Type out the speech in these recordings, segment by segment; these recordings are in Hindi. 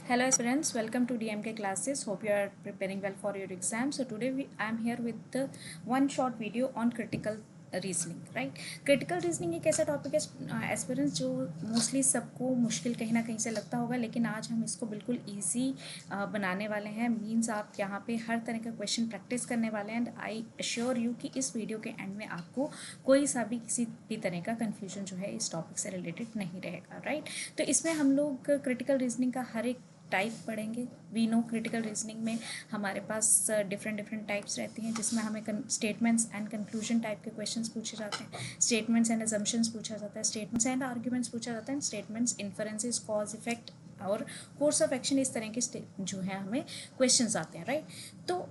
Hello students, welcome to DMK classes. Hope you are preparing well for your exam. So today I am here with the one short video on critical reasoning. Right, critical reasoning एक ऐसा टॉपिक है एस्पिरेंट्स जो मोस्टली सबको मुश्किल कहीं ना कहीं से लगता होगा, लेकिन आज हम इसको बिल्कुल ईजी बनाने वाले हैं. मीन्स आप यहाँ पे हर तरह का क्वेश्चन प्रैक्टिस करने वाले हैं. एंड आई अश्योर यू कि इस वीडियो के एंड में आपको कोई सा भी किसी भी तरह का कन्फ्यूजन जो है इस टॉपिक से रिलेटेड नहीं रहेगा. राइट, तो इसमें हम लोग क्रिटिकल रीजनिंग का हर एक टाइप पढ़ेंगे. वी नो क्रिटिकल रीजनिंग में हमारे पास डिफरेंट टाइप्स रहती हैं, जिसमें हमें स्टेटमेंट्स एंड कंक्लूजन टाइप के क्वेश्चंस पूछे जाते हैं, स्टेटमेंट्स एंड अजम्पशंस पूछा जाता है, स्टेटमेंट्स एंड आर्ग्यूमेंट्स पूछा जाता है, स्टेटमेंट्स, इन्फरेंसेस, कॉज इफेक्ट और कोर्स ऑफ एक्शन, इस तरह के जो है हमें क्वेश्चंस आते हैं. राइट, तो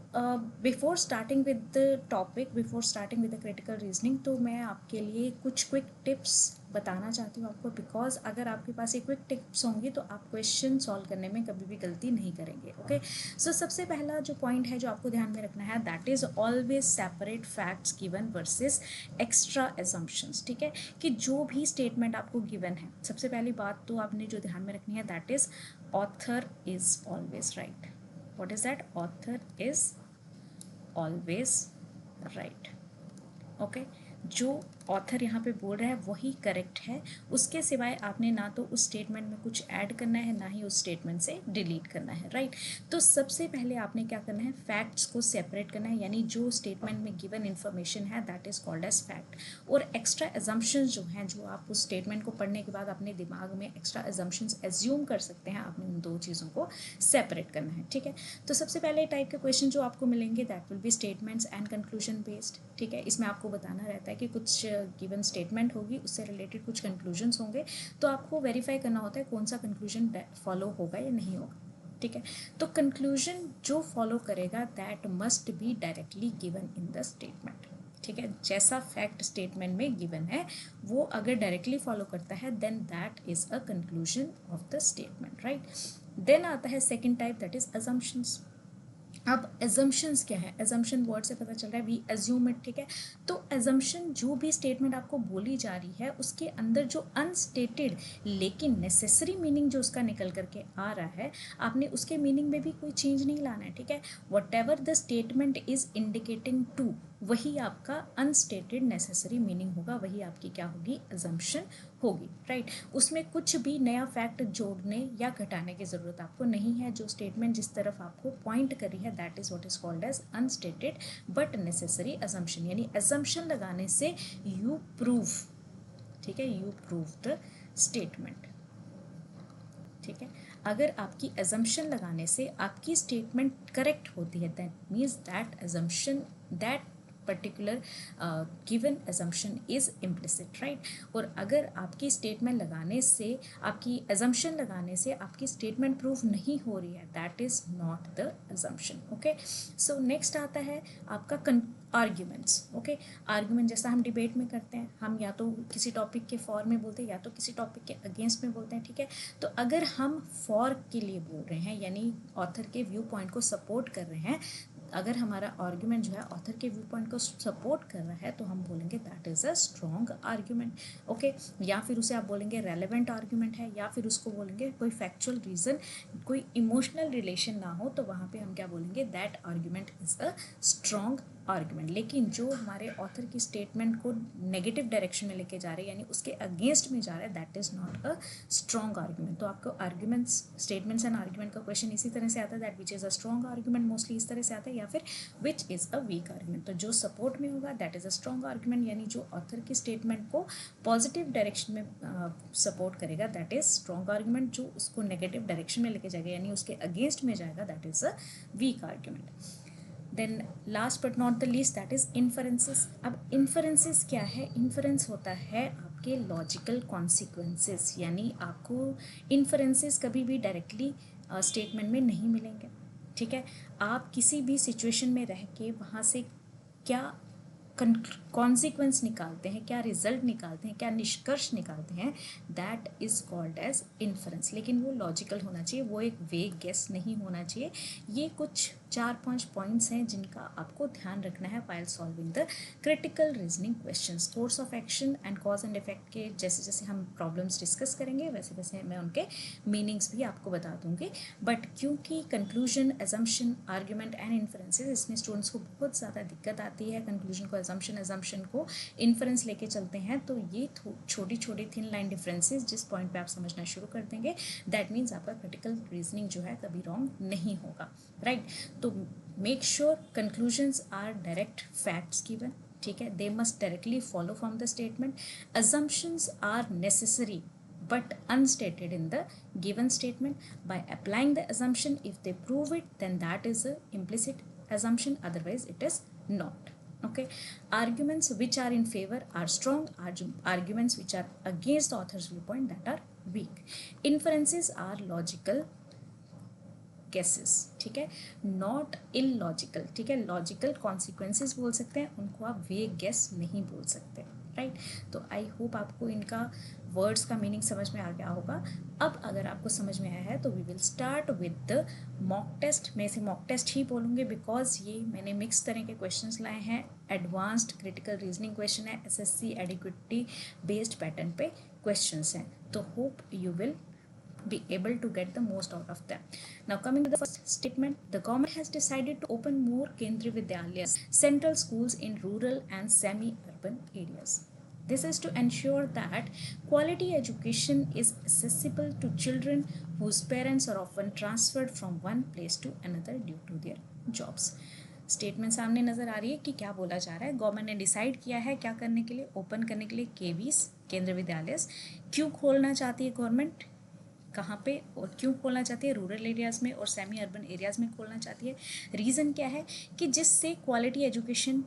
before starting with the topic, before starting with the critical reasoning, तो मैं आपके लिए कुछ क्विक टिप्स बताना चाहती हूँ आपको. बिकॉज अगर आपके पास ये क्विक टिप्स होंगी तो आप क्वेश्चन सॉल्व करने में कभी भी गलती नहीं करेंगे. ओके, सो सबसे पहला जो पॉइंट है जो आपको ध्यान में रखना है, that is always separate facts given versus extra assumptions. ठीक है, कि जो भी स्टेटमेंट आपको गिवन है, सबसे पहली बात तो आपने जो ध्यान में रखनी है, that is author is always right. What is that? Author is always right. Okay, जो ऑथर यहाँ पे बोल रहा है वही करेक्ट है. उसके सिवाय आपने ना तो उस स्टेटमेंट में कुछ ऐड करना है, ना ही उस स्टेटमेंट से डिलीट करना है. राइट, तो सबसे पहले आपने क्या करना है, फैक्ट्स को सेपरेट करना है. यानी जो स्टेटमेंट में गिवन इन्फॉर्मेशन है that is called as fact. और एक्स्ट्रा एजम्पशंस जो हैं, जो आप उस स्टेटमेंट को पढ़ने के बाद अपने दिमाग में एक्स्ट्रा एजम्पशंस एज्यूम कर सकते हैं, आपने उन दो चीज़ों को सेपरेट करना है. ठीक है, तो सबसे पहले टाइप के क्वेश्चन जो आपको मिलेंगे that will be statements and conclusion based. ठीक है, इसमें आपको बताना रहता है कि कुछ गिवन स्टेटमेंट होगी, उससे रिलेटेड कुछ कंक्लूजन्स होंगे, तो आपको वेरीफाई करना होता है कौन सा कंक्लूजन फॉलो होगा या नहीं होगा. ठीक है, तो कंक्लूजन जो फॉलो करेगा that must be directly given in the statement. ठीक है, जैसा फैक्ट स्टेटमेंट में गिवन है वो अगर डायरेक्टली फॉलो करता है then that is a conclusion of the statement. Right, देन आता है second type, that is assumptions. अब एजम्पशंस क्या है? एजम्पशन वर्ड से पता चल रहा है वी एज्यूम इट. ठीक है, तो एजम्पशन जो भी स्टेटमेंट आपको बोली जा रही है उसके अंदर जो अनस्टेटेड लेकिन नेसेसरी मीनिंग जो उसका निकल करके आ रहा है, आपने उसके मीनिंग में भी कोई चेंज नहीं लाना है. ठीक है, whatever the statement is indicating to, वही आपका अनस्टेटेड नेसेसरी मीनिंग होगा, वही आपकी क्या होगी, एजम्पशन होगी. राइट, उसमें कुछ भी नया फैक्ट जोड़ने या घटाने की ज़रूरत आपको नहीं है. जो स्टेटमेंट जिस तरफ आपको पॉइंट करी है that is what is called as unstated but necessary assumption. यानी अजम्पशन लगाने से यू प्रूव, ठीक है, यू प्रूव द स्टेटमेंट. ठीक है, अगर आपकी एजम्पशन लगाने से आपकी स्टेटमेंट करेक्ट होती है that means that assumption, that particular given assumption is implicit. Right, और अगर आपकी स्टेटमेंट लगाने से, आपकी एजम्पशन लगाने से आपकी स्टेटमेंट प्रूव नहीं हो रही है, that is not the assumption. Okay, so next आता है आपका आर्ग्यूमेंट्स. ओके, आर्ग्यूमेंट जैसा हम डिबेट में करते हैं, हम या तो किसी टॉपिक के फॉर में बोलते हैं या तो किसी टॉपिक के अगेंस्ट में बोलते हैं. ठीक है, तो अगर हम फॉर के लिए बोल रहे हैं यानी ऑथर के व्यू पॉइंट को सपोर्ट कर रहे हैं, अगर हमारा आर्ग्यूमेंट जो है ऑथर के व्यू पॉइंट को सपोर्ट कर रहा है तो हम बोलेंगे that is a strong argument. Okay, या फिर उसे आप बोलेंगे रेलेवेंट आर्ग्यूमेंट है, या फिर उसको बोलेंगे कोई फैक्चुअल रीज़न, कोई इमोशनल रिलेशन ना हो, तो वहाँ पे हम क्या बोलेंगे, that argument is a strong argument. लेकिन जो हमारे ऑथर की स्टेटमेंट को नेगेटिव डायरेक्शन में लेके जा रहे हैं यानी उसके अगेंस्ट में जा रहा है, that is not a strong argument. तो आपको आर्ग्यूमेंट्स, स्टेटमेंट्स एंड आर्ग्यूमेंट का क्वेश्चन इसी तरह से आता है, that which is a strong argument, mostly इस तरह से आता है, या फिर which is a weak argument. तो जो सपोर्ट में होगा that is a strong argument, यानी जो ऑथर की स्टेटमेंट को पॉजिटिव डायरेक्शन में सपोर्ट करेगा दैट इज़ स्ट्रॉन्ग आर्ग्यूमेंट. जो उसको नेगेटिव डायरेक्शन में लेके जाएगा यानी उसके अगेंस्ट में जाएगा, that is a weak argument. Then last but not the least, that is inferences. अब इन्फरेंसेस क्या है? इन्फरेंस होता है आपके लॉजिकल कॉन्सिक्वेंसेस, यानी आपको इन्फरेंसेस कभी भी डायरेक्टली स्टेटमेंट में नहीं मिलेंगे. ठीक है, आप किसी भी सिचुएशन में रह के वहाँ से क्या कॉन्सिक्वेंस निकालते हैं, क्या रिजल्ट निकालते हैं, क्या निष्कर्ष निकालते हैं, that is called as inference. लेकिन वो लॉजिकल होना चाहिए, वो एक वेग गेस नहीं होना चाहिए। ये कुछ 4-5 पॉइंट्स हैं जिनका आपको ध्यान रखना है while solving the critical reasoning questions. Course of action and cause and effect के जैसे जैसे हम प्रॉब्लम्स डिस्कस करेंगे वैसे वैसे मैं उनके मीनिंग्स भी आपको बता दूंगी। बट क्योंकि कंक्लूजन, एजम्पशन, आर्ग्यूमेंट एंड इन्फरेंसेज, इसमें स्टूडेंट्स को बहुत ज़्यादा दिक्कत आती है। कंक्लूजन को एजम्पशन को इन्फरेंस लेके चलते हैं, तो ये छोटी छोटी थिन लाइन डिफरेंसेस जिस पॉइंट पे आप समझना शुरू कर देंगे, दैट मीन्स आपका क्रिटिकल रीजनिंग जो है कभी रॉन्ग नहीं होगा, राइट। तो make sure conclusions are direct facts given, ठीक है, they must directly follow from the statement. assumptions are necessary but unstated in the given statement. By applying the assumption, if they prove it, then that is a implicit assumption, otherwise it is not. Okay, arguments which are in favor are strong, arguments which are against the author's viewpoint, that are weak. Inferences are logical guesses, ठीक है, नॉट इलॉजिकल, ठीक है। लॉजिकल कॉन्सिक्वेंसेज बोल सकते हैं, उनको आप वेग गेस नहीं बोल सकते, राइट। तो आई होप आपको इनका वर्ड्स का मीनिंग समझ में आ गया होगा। अब अगर आपको समझ में आया है तो we will start with the mock test. मैं इसे मॉक टेस्ट ही बोलूँगी बिकॉज ये मैंने मिक्स तरह के क्वेश्चंस लाए हैं। एडवांस्ड क्रिटिकल रीजनिंग क्वेश्चन है, एसएससी एडिक्विटी बेस्ड पैटर्न पे क्वेश्चंस हैं, तो hope you will be able to get the most out of them. Now coming to the first statement, the government has decided to open more Kendriya Vidyalayas, central schools in rural and semi-urban areas. This is to ensure that quality education is accessible to children whose parents are often transferred from one place to another due to their jobs. Statement सामने नज़र आ रही है कि क्या बोला जा रहा है। गवर्नमेंट ने डिसाइड किया है क्या करने के लिए, ओपन करने के लिए केवीज, केंद्रीय विद्यालय। क्यों खोलना चाहती है गवर्नमेंट, कहाँ पे और क्यों खोलना चाहती है, रूरल एरियाज़ में और सेमी अर्बन एरियाज़ में खोलना चाहती है। रीज़न क्या है कि जिससे क्वालिटी एजुकेशन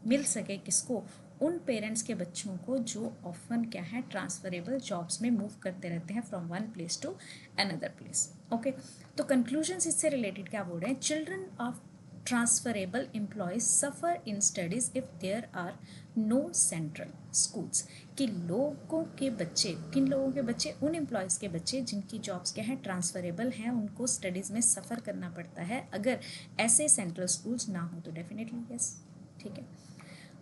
मिल सके, किसको, उन पेरेंट्स के बच्चों को जो ऑफन क्या है ट्रांसफरेबल जॉब्स में मूव करते रहते हैं from one place to another place. Okay, तो कंक्लूजन्स इससे रिलेटेड क्या बोल रहे हैं, children of transferable employees suffer in studies if there are no central schools। कि लोगों के बच्चे, किन लोगों के बच्चे, उन एम्प्लॉयज़ के बच्चे जिनकी जॉब्स क्या है ट्रांसफरेबल हैं, उनको स्टडीज़ में सफ़र करना पड़ता है अगर ऐसे सेंट्रल स्कूल्स ना हो तो। डेफिनेटली यस, ठीक है।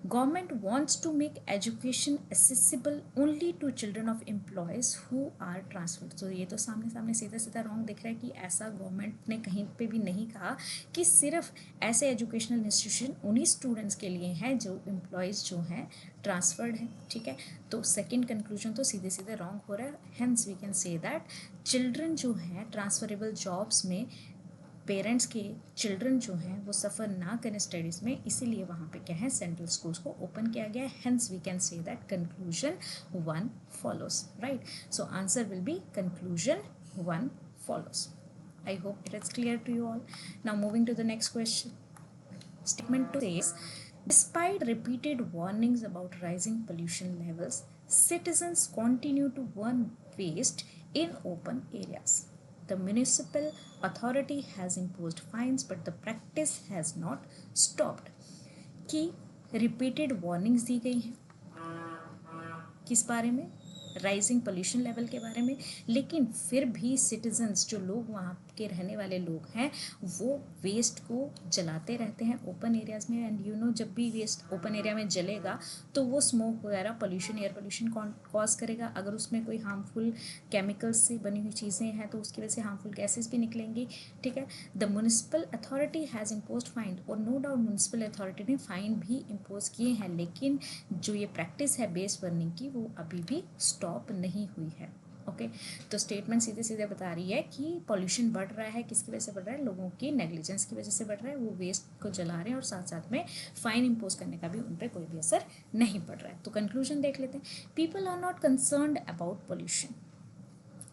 Government wants to make education accessible only to children of employees who are transferred। तो ये तो सामने सामने सीधा सीधा रॉन्ग दिख रहा है कि ऐसा गवर्नमेंट ने कहीं पे भी नहीं कहा कि सिर्फ ऐसे एजुकेशनल इंस्टीट्यूशन उन्हीं स्टूडेंट्स के लिए हैं जो एम्प्लॉयज़ जो हैं ट्रांसफर्ड हैं, ठीक है। तो सेकंड कंक्लूजन तो सीधे सीधे रॉन्ग हो रहा है। Hence we can say that children जो हैं ट्रांसफरेबल जॉब्स में पेरेंट्स के चिल्ड्रन जो हैं वो सफ़र ना करें स्टडीज़ में, इसीलिए वहाँ पे क्या है सेंट्रल स्कूल्स को ओपन किया गया है। Hence we can say that conclusion 1 follows, right. So answer will be conclusion 1 follows. I hope it is clear to you all. Now moving to the next question. Statement 2 says, despite repeated warnings about rising pollution levels, citizens continue to burn waste in open areas. The municipal authority has imposed fines, but the practice has not stopped। कि repeated warnings दी गई हैं किस बारे में, राइजिंग पोल्यूशन लेवल के बारे में, लेकिन फिर भी सिटीजन्स जो लोग वहाँ के रहने वाले लोग हैं वो वेस्ट को जलाते रहते हैं ओपन एरियाज़ में। एंड यू नो जब भी वेस्ट ओपन एरिया में जलेगा तो वो स्मोक वगैरह पोल्यूशन, एयर पोल्यूशन कॉज करेगा। अगर उसमें कोई हार्मफुल केमिकल्स से बनी हुई चीज़ें हैं तो उसकी वजह से हार्मफुल गैसेस भी निकलेंगी, ठीक है। The municipal authority has impose fine, और नो डाउट म्यूनिसिपल अथॉरिटी ने फ़ाइन भी इम्पोज किए हैं, लेकिन जो ये प्रैक्टिस है बेस बर्निंग की वो अभी भी स्टॉप नहीं हुई है। ओके, तो स्टेटमेंट सीधे सीधे बता रही है कि पॉल्यूशन बढ़ रहा है, किसकी वजह से बढ़ रहा है, लोगों की नेग्लिजेंस की वजह से बढ़ रहा है। वो वेस्ट को जला रहे हैं और साथ साथ में फाइन इम्पोज करने का भी उन पर कोई भी असर नहीं पड़ रहा है। तो कंक्लूजन देख लेते हैं। People are not concerned about pollution.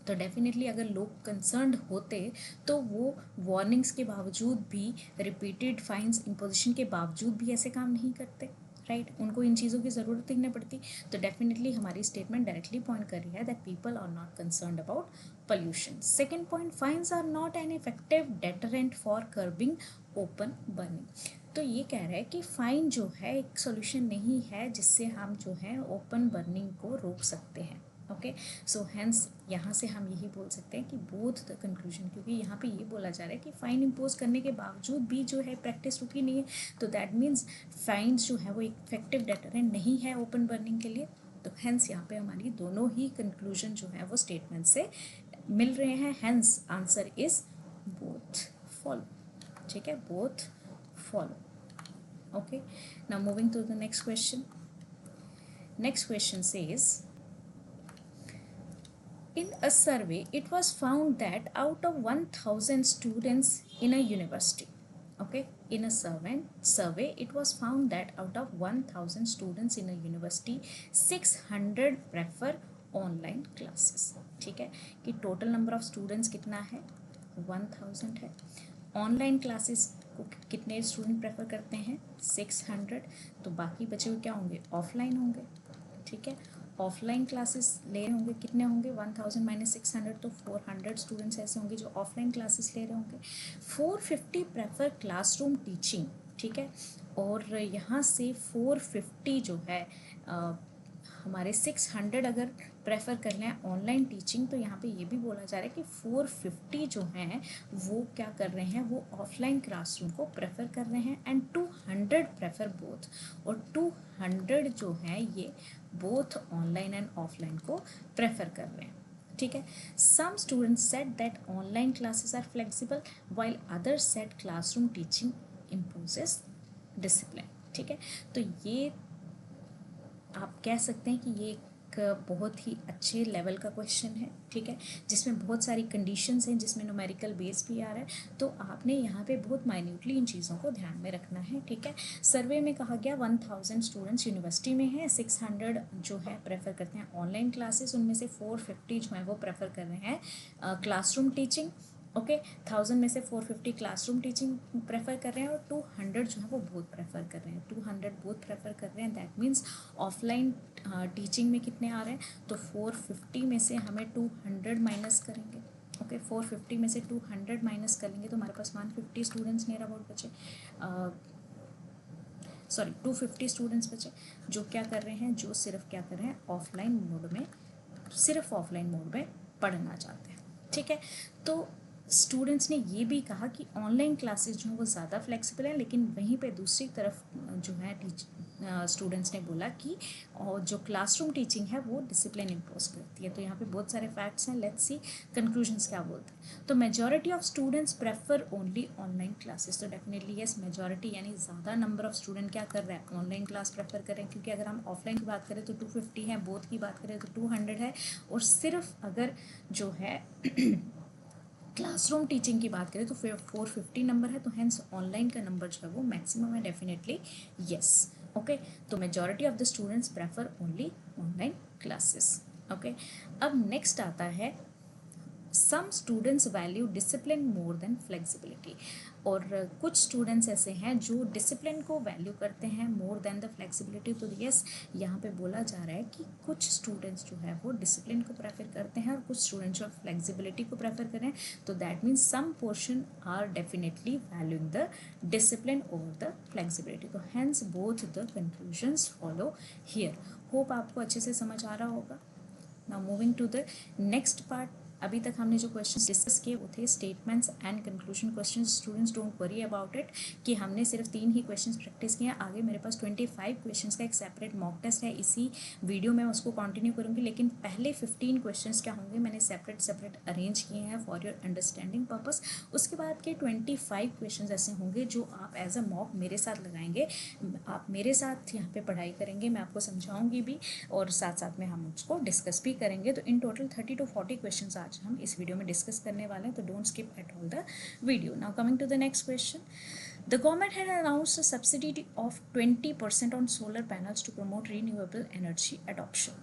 तो डेफिनेटली अगर लोग कंसर्न्ड होते तो वो वार्निंग्स के बावजूद भी, रिपीटेड फाइन्स इम्पोजिशन के बावजूद भी ऐसे काम नहीं करते, राइट। उनको इन चीज़ों की ज़रूरत ही नहीं पड़ती। तो डेफिनेटली हमारी स्टेटमेंट डायरेक्टली पॉइंट कर रही है that people are not concerned about pollution. Second point, fines are not an effective deterrent for curbing open burning. तो ये कह रहा है कि फाइन जो है एक सोल्यूशन नहीं है जिससे हम जो है ओपन बर्निंग को रोक सकते हैं। ओके, सो हैंस यहाँ से हम यही बोल सकते हैं कि बोथ द कंक्लूजन, क्योंकि यहाँ पे ये बोला जा रहा है कि फाइन इम्पोज करने के बावजूद भी जो है प्रैक्टिस रुकी नहीं है, तो दैट मीन्स फाइन्स जो है वो इफेक्टिव डेटरेंट नहीं है ओपन बर्निंग के लिए। तो हैंस यहाँ पे हमारी दोनों ही कंक्लूजन जो है वो स्टेटमेंट से मिल रहे हैं। Hence answer is both follow. ठीक है, both follow. Okay, now moving to the next question. Next question says, in a survey it was found that out of 1000 students in a university, okay, in a survey it was found that out of 1000 students in a university 600 prefer online classes. ठीक है, कि टोटल नंबर ऑफ स्टूडेंट्स कितना है, 1000 है। ऑनलाइन क्लासेस को कितने स्टूडेंट प्रेफर करते हैं, 600। तो बाकी बचे हुए क्या होंगे, ऑफलाइन होंगे। ठीक है, ऑफलाइन क्लासेस ले रहे होंगे, कितने होंगे, 1000 माइनस 600, तो 400 स्टूडेंट्स ऐसे होंगे जो ऑफलाइन क्लासेस ले रहे होंगे। 450 प्रेफर क्लासरूम टीचिंग। ठीक है, और यहाँ से 450 जो है हमारे 600 अगर प्रेफर कर लें ऑनलाइन टीचिंग, तो यहाँ पे ये भी बोला जा रहा है कि 450 जो हैं वो क्या कर रहे हैं, वो ऑफलाइन क्लासरूम को प्रेफर कर रहे हैं, एंड 200 प्रेफर बोथ, और 200 जो हैं ये बोथ ऑनलाइन एंड ऑफलाइन को प्रेफर कर रहे हैं। ठीक है, some students said that online classes are flexible while others said classroom teaching imposes discipline. ठीक है, तो ये आप कह सकते हैं कि ये एक बहुत ही अच्छे लेवल का क्वेश्चन है। ठीक है, जिसमें बहुत सारी कंडीशंस हैं, जिसमें न्यूमेरिकल बेस भी आ रहा है, तो आपने यहाँ पे बहुत माइन्यूटली इन चीज़ों को ध्यान में रखना है। ठीक है, सर्वे में कहा गया 1000 स्टूडेंट्स यूनिवर्सिटी में हैं, 600 जो है प्रेफर करते हैं ऑनलाइन क्लासेस, उनमें से 450 जो है वो प्रेफर कर रहे हैं क्लासरूम टीचिंग। ओके, 1000 में से 450 क्लासरूम टीचिंग प्रेफर कर रहे हैं, और 200 जो है वो बोथ प्रेफर कर रहे हैं, 200 बोथ प्रेफर कर रहे हैं। दैट मीन्स ऑफलाइन टीचिंग में कितने आ रहे हैं, तो 450 में से हमें 200 माइनस करेंगे। ओके, 450 में से 200 माइनस करेंगे तो हमारे पास 150 स्टूडेंट्स नियर अबाउट बचे, 250 स्टूडेंट्स बचे जो क्या कर रहे हैं, जो सिर्फ क्या कर रहे हैं, ऑफलाइन मोड में, सिर्फ ऑफलाइन मोड में पढ़ना चाहते हैं। ठीक है, तो स्टूडेंट्स ने ये भी कहा कि ऑनलाइन क्लासेस जो हैं वो ज़्यादा फ्लेक्सिबल है, लेकिन वहीं पे दूसरी तरफ जो है स्टूडेंट्स ने बोला कि और जो क्लासरूम टीचिंग है वो डिसिप्लिन इम्पोज करती है। तो यहाँ पे बहुत सारे फैक्ट्स हैं, लेट्स सी कंक्लूजन्स क्या बोलते हैं। तो majority of students prefer only online classes, तो डेफिनेटली यस, मेजॉरिटी यानी ज़्यादा नंबर ऑफ स्टूडेंट क्या कर रहे हैं, ऑनलाइन क्लास प्रेफर करें, क्योंकि अगर हम ऑफलाइन की बात करें तो 250 है, बोथ की बात करें तो 200 है, और सिर्फ अगर जो है क्लासरूम टीचिंग की बात करें तो 450 नंबर है, तो हेंस ऑनलाइन का नंबर जो है वो मैक्सिमम है, डेफिनेटली यस। ओके, तो majority of the students prefer only online classes. Okay, अब नेक्स्ट आता है some students value discipline more than flexibility, और कुछ स्टूडेंट्स ऐसे हैं जो डिसिप्लिन को वैल्यू करते हैं मोर देन द फ्लेक्सिबिलिटी। तो यस, यहाँ पे बोला जा रहा है कि कुछ स्टूडेंट्स जो है वो डिसिप्लिन को प्रेफर करते हैं और कुछ स्टूडेंट्स जो फ्लेक्सिबिलिटी को प्रेफर करें, तो that means some portion are definitely valuing the discipline over the flexibility. तो hence both the conclusions follow here. Hope आपको अच्छे से समझ आ रहा होगा। Now moving to the next part. अभी तक हमने जो क्वेश्चंस डिस्कस किए वो थे statements and conclusion questions. Students don't worry about it कि हमने सिर्फ 3 ही क्वेश्चंस प्रैक्टिस किए हैं। आगे मेरे पास 25 क्वेश्चंस का एक सेपरेट मॉक टेस्ट है, इसी वीडियो में उसको कंटिन्यू करूँगी, लेकिन पहले 15 क्वेश्चंस क्या होंगे मैंने सेपरेट अरेंज किए हैं फॉर योर अंडरस्टैंडिंग पर्पस। उसके बाद के 25 क्वेश्चंस ऐसे होंगे जो आप एज अ मॉक मेरे साथ लगाएंगे, आप मेरे साथ यहाँ पे पढ़ाई करेंगे, मैं आपको समझाऊंगी भी और साथ साथ में हम उसको डिस्कस भी करेंगे। तो इन टोटल 30 to 40 क्वेश्चंस आज हम इस वीडियो में डिस्कस करने वाले हैं, तो don't skip at all the video. Now coming to the next question. The government had announced a subsidy of 20% on solar panels to promote renewable energy adoption.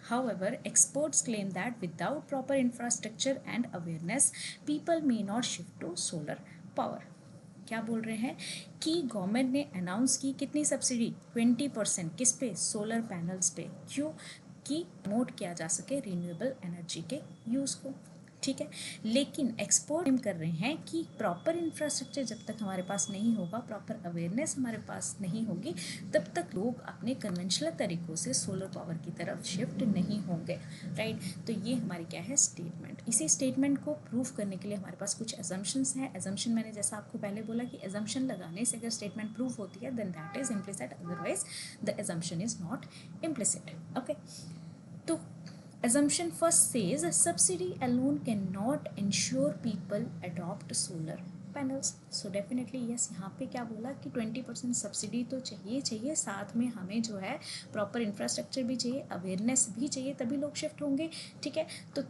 However, experts claim that without proper infrastructure and awareness, people may not shift to solar power. क्या बोल रहे हैं कि गवर्नमेंट ने अनाउंस की कितनी सब्सिडी, 20%, किस पे, सोलर पैनल्स पे। क्यों, कि प्रमोट किया जा सके रिन्यूएबल एनर्जी के यूज़ को। ठीक है। लेकिन एक्सपर्ट हम कर रहे हैं कि प्रॉपर इंफ्रास्ट्रक्चर जब तक हमारे पास नहीं होगा, प्रॉपर अवेयरनेस हमारे पास नहीं होगी, तब तक लोग अपने कन्वेंशनल तरीक़ों से सोलर पावर की तरफ शिफ्ट नहीं होंगे, राइट। तो ये हमारी क्या है, स्टेटमेंट। इसी स्टेटमेंट को प्रूव करने के लिए हमारे पास कुछ एजम्पशंस हैं। एजम्पशन मैंने जैसा आपको पहले बोला कि एजम्पशन लगाने से अगर स्टेटमेंट प्रूव होती है then that is implicit, otherwise the assumption is not implicit. Okay, तो assumption first says a subsidy alone cannot ensure people adopt solar panels. So definitely yes, यहाँ पे क्या बोला कि 20% सब्सिडी तो चाहिए, साथ में हमें जो है प्रॉपर इंफ्रास्ट्रक्चर भी चाहिए, अवेयरनेस भी चाहिए, तभी लोग शिफ्ट होंगे, ठीक है। तो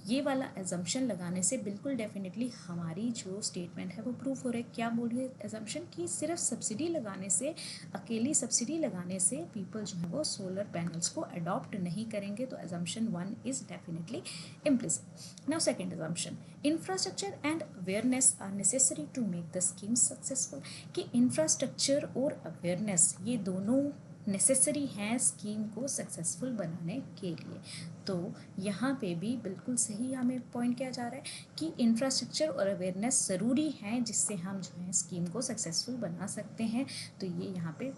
ये वाला एजम्पशन लगाने से बिल्कुल डेफिनेटली हमारी जो स्टेटमेंट है वो प्रूव हो रहा है। क्या बोल रही है एजम्पशन, कि सिर्फ सब्सिडी लगाने से, अकेली सब्सिडी लगाने से पीपल जो है वो सोलर पैनल्स को अडॉप्ट नहीं करेंगे। तो assumption 1 is definitely implicit. Now second assumption, infrastructure and awareness are necessary to make the scheme successful. कि इंफ्रास्ट्रक्चर और अवेयरनेस ये दोनों नेसेसरी हैं स्कीम को सक्सेसफुल बनाने के लिए। तो यहाँ पे भी बिल्कुल सही हमें पॉइंट किया जा रहा है कि इंफ्रास्ट्रक्चर और अवेयरनेस ज़रूरी हैं जिससे हम जो है स्कीम को सक्सेसफुल बना सकते हैं। तो ये यहाँ पे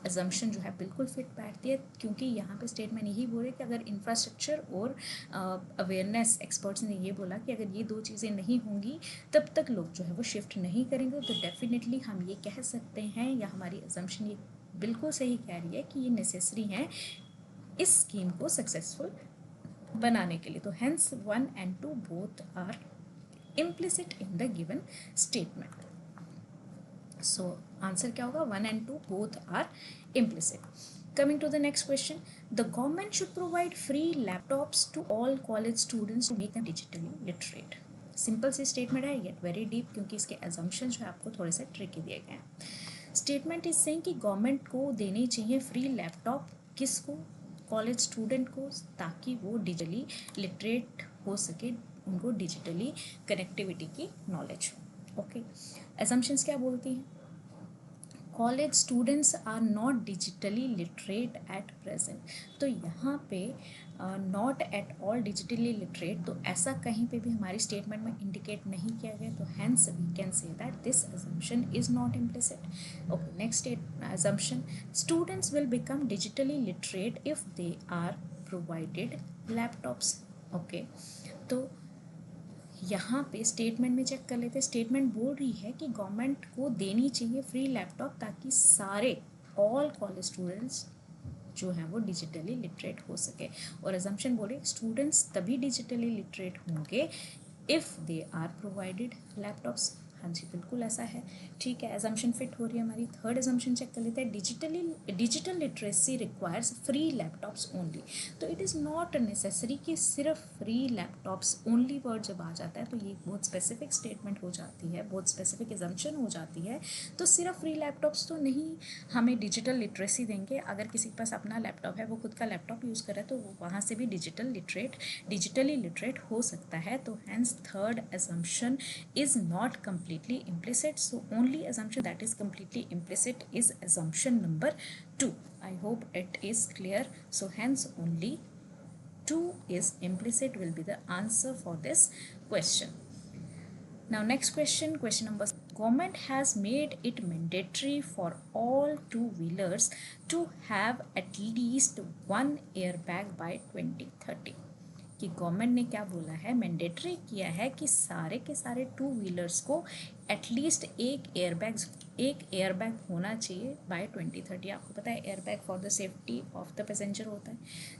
अजम्पशन जो है बिल्कुल फिट बैठती है, क्योंकि यहाँ पे स्टेटमेंट यही बोल रहे कि अगर इंफ्रास्ट्रक्चर और अवेयरनेस, एक्सपर्ट्स ने ये बोला कि अगर ये दो चीज़ें नहीं होंगी तब तक लोग जो है वो शिफ्ट नहीं करेंगे। तो डेफिनेटली हम ये कह सकते हैं, या हमारी अजम्पशन ये बिल्कुल सही कह रही है कि ये नेसेसरी हैं इस स्कीम को सक्सेसफुल बनाने के लिए। तो hence 1 and 2 both are implicit in the given statement. So answer क्या होगा, 1 and 2 both are implicit. Coming to the next question, the government should provide free laptops to all college students to make them digitally literate. Simple सी स्टेटमेंट है येट वेरी डीप, क्योंकि इसके एजम्पशन जो है आपको थोड़े से ट्रिकी दिए गए हैं। स्टेटमेंट इज सेइंग कि गवर्नमेंट को देनी चाहिए फ्री लैपटॉप, किसको, कॉलेज स्टूडेंट को, ताकि वो डिजिटली लिटरेट हो सके, उनको डिजिटली कनेक्टिविटी की नॉलेज हो। ओके, एजम्पशंस क्या बोलती हैं, college students are not digitally literate at present. तो यहाँ पे not at all digitally literate, तो ऐसा कहीं पे भी हमारी स्टेटमेंट में इंडिकेट नहीं किया गया। तो hence we can say that this assumption is not implicit. Okay, next assumption, students will become digitally literate if they are provided laptops. Okay, तो यहाँ पे स्टेटमेंट में चेक कर लेते हैं। स्टेटमेंट बोल रही है कि गवर्नमेंट को देनी चाहिए फ्री लैपटॉप ताकि सारे ऑल कॉलेज स्टूडेंट्स जो हैं वो डिजिटली लिटरेट हो सके। और एजम्पशन बोले स्टूडेंट्स तभी डिजिटली लिटरेट होंगे if they are provided laptops. हाँ जी, बिल्कुल ऐसा है, ठीक है। एजम्पशन फिट हो रही है हमारी। थर्ड एजम्पशन चेक कर लेते हैं, digital literacy requires free laptops only. तो इट इज़ नॉट नेसेसरी कि सिर्फ फ्री लैपटॉप्स ओनली वर्ड जब आ जाता है तो ये बहुत स्पेसिफिक स्टेटमेंट हो जाती है, बहुत स्पेसिफिक एजम्पशन हो जाती है। तो सिर्फ फ्री लैपटॉप्स तो नहीं हमें डिजिटल लिटरेसी देंगे। अगर किसी के पास अपना लैपटॉप है, वो खुद का लैपटॉप यूज़ कर रहा है, तो वो वहाँ से भी डिजिटली लिटरेट हो सकता है। तो hence third assumption is not completely implicit. So only assumption that is completely implicit is assumption number 2. I hope it is clear. So hence only 2 is implicit will be the answer for this question. Now next question, question number, government has made it mandatory for all two-wheelers to have at least one airbag by 2030. कि गवर्नमेंट ने क्या बोला है, मैंडेटरी किया है कि सारे के सारे टू व्हीलर्स को एटलीस्ट एक एयरबैग होना चाहिए बाय 2030। आपको पता है airbag for the safety of the passenger होता है,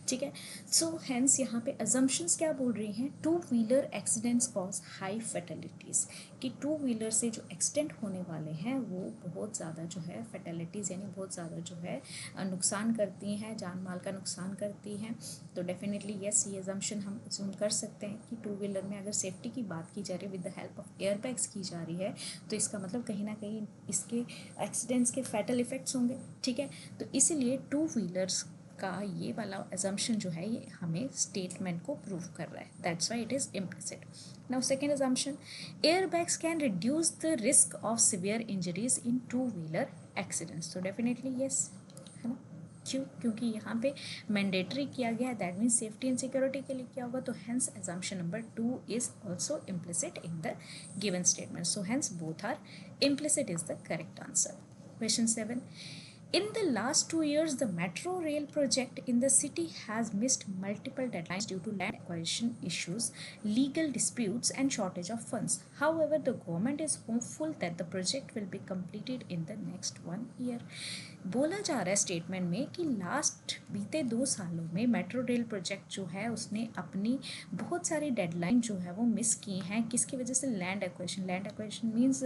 ठीक है। सो हैंस यहाँ पे अजम्पशंस क्या बोल रही हैं, two wheeler accidents cause high फैटेलिटीज़, कि टू व्हीलर से जो एक्सीडेंट होने वाले हैं वो बहुत ज़्यादा जो है फैटेलिटीज़ यानी बहुत ज़्यादा जो है नुकसान करती हैं, जान माल का नुकसान करती हैं। तो डेफिनेटली येस, ये अजम्पशन हम अज्यूम कर सकते हैं कि टू व्हीलर में अगर सेफ्टी की बात की जा रही है with the help of airbags की जा रही है, तो इसका मतलब कहीं ना कहीं इसके एक्सीडेंट्स के फैटल इफेक्ट्स होंगे, ठीक है। तो इसीलिए टू व्हीलर्स का ये वाला एजम्पशन जो है ये हमें स्टेटमेंट को प्रूव कर रहा है, that's why it is implicit. Now second assumption, airbags can reduce the risk of severe injuries in two wheeler accidents. तो डेफिनेटली येस, है ना। क्यों? क्योंकि यहाँ पे मैंडेटरी किया गया है, that means safety and security के लिए किया होगा, तो hence assumption number 2 is also implicit in the given statement. So hence both are implicit is the correct answer. Question 7. In the last 2 years, the metro rail project in the city has missed multiple deadlines due to land acquisition issues, legal disputes, and shortage of funds. However, the government is hopeful that the project will be completed in the next 1 year. बोला जा रहा है स्टेटमेंट में कि लास्ट बीते 2 सालों में मेट्रो रेल प्रोजेक्ट जो है उसने अपनी बहुत सारी डेडलाइन जो है वो मिस की हैं, किसकी वजह से? लैंड एक्वाजिशन मीन्स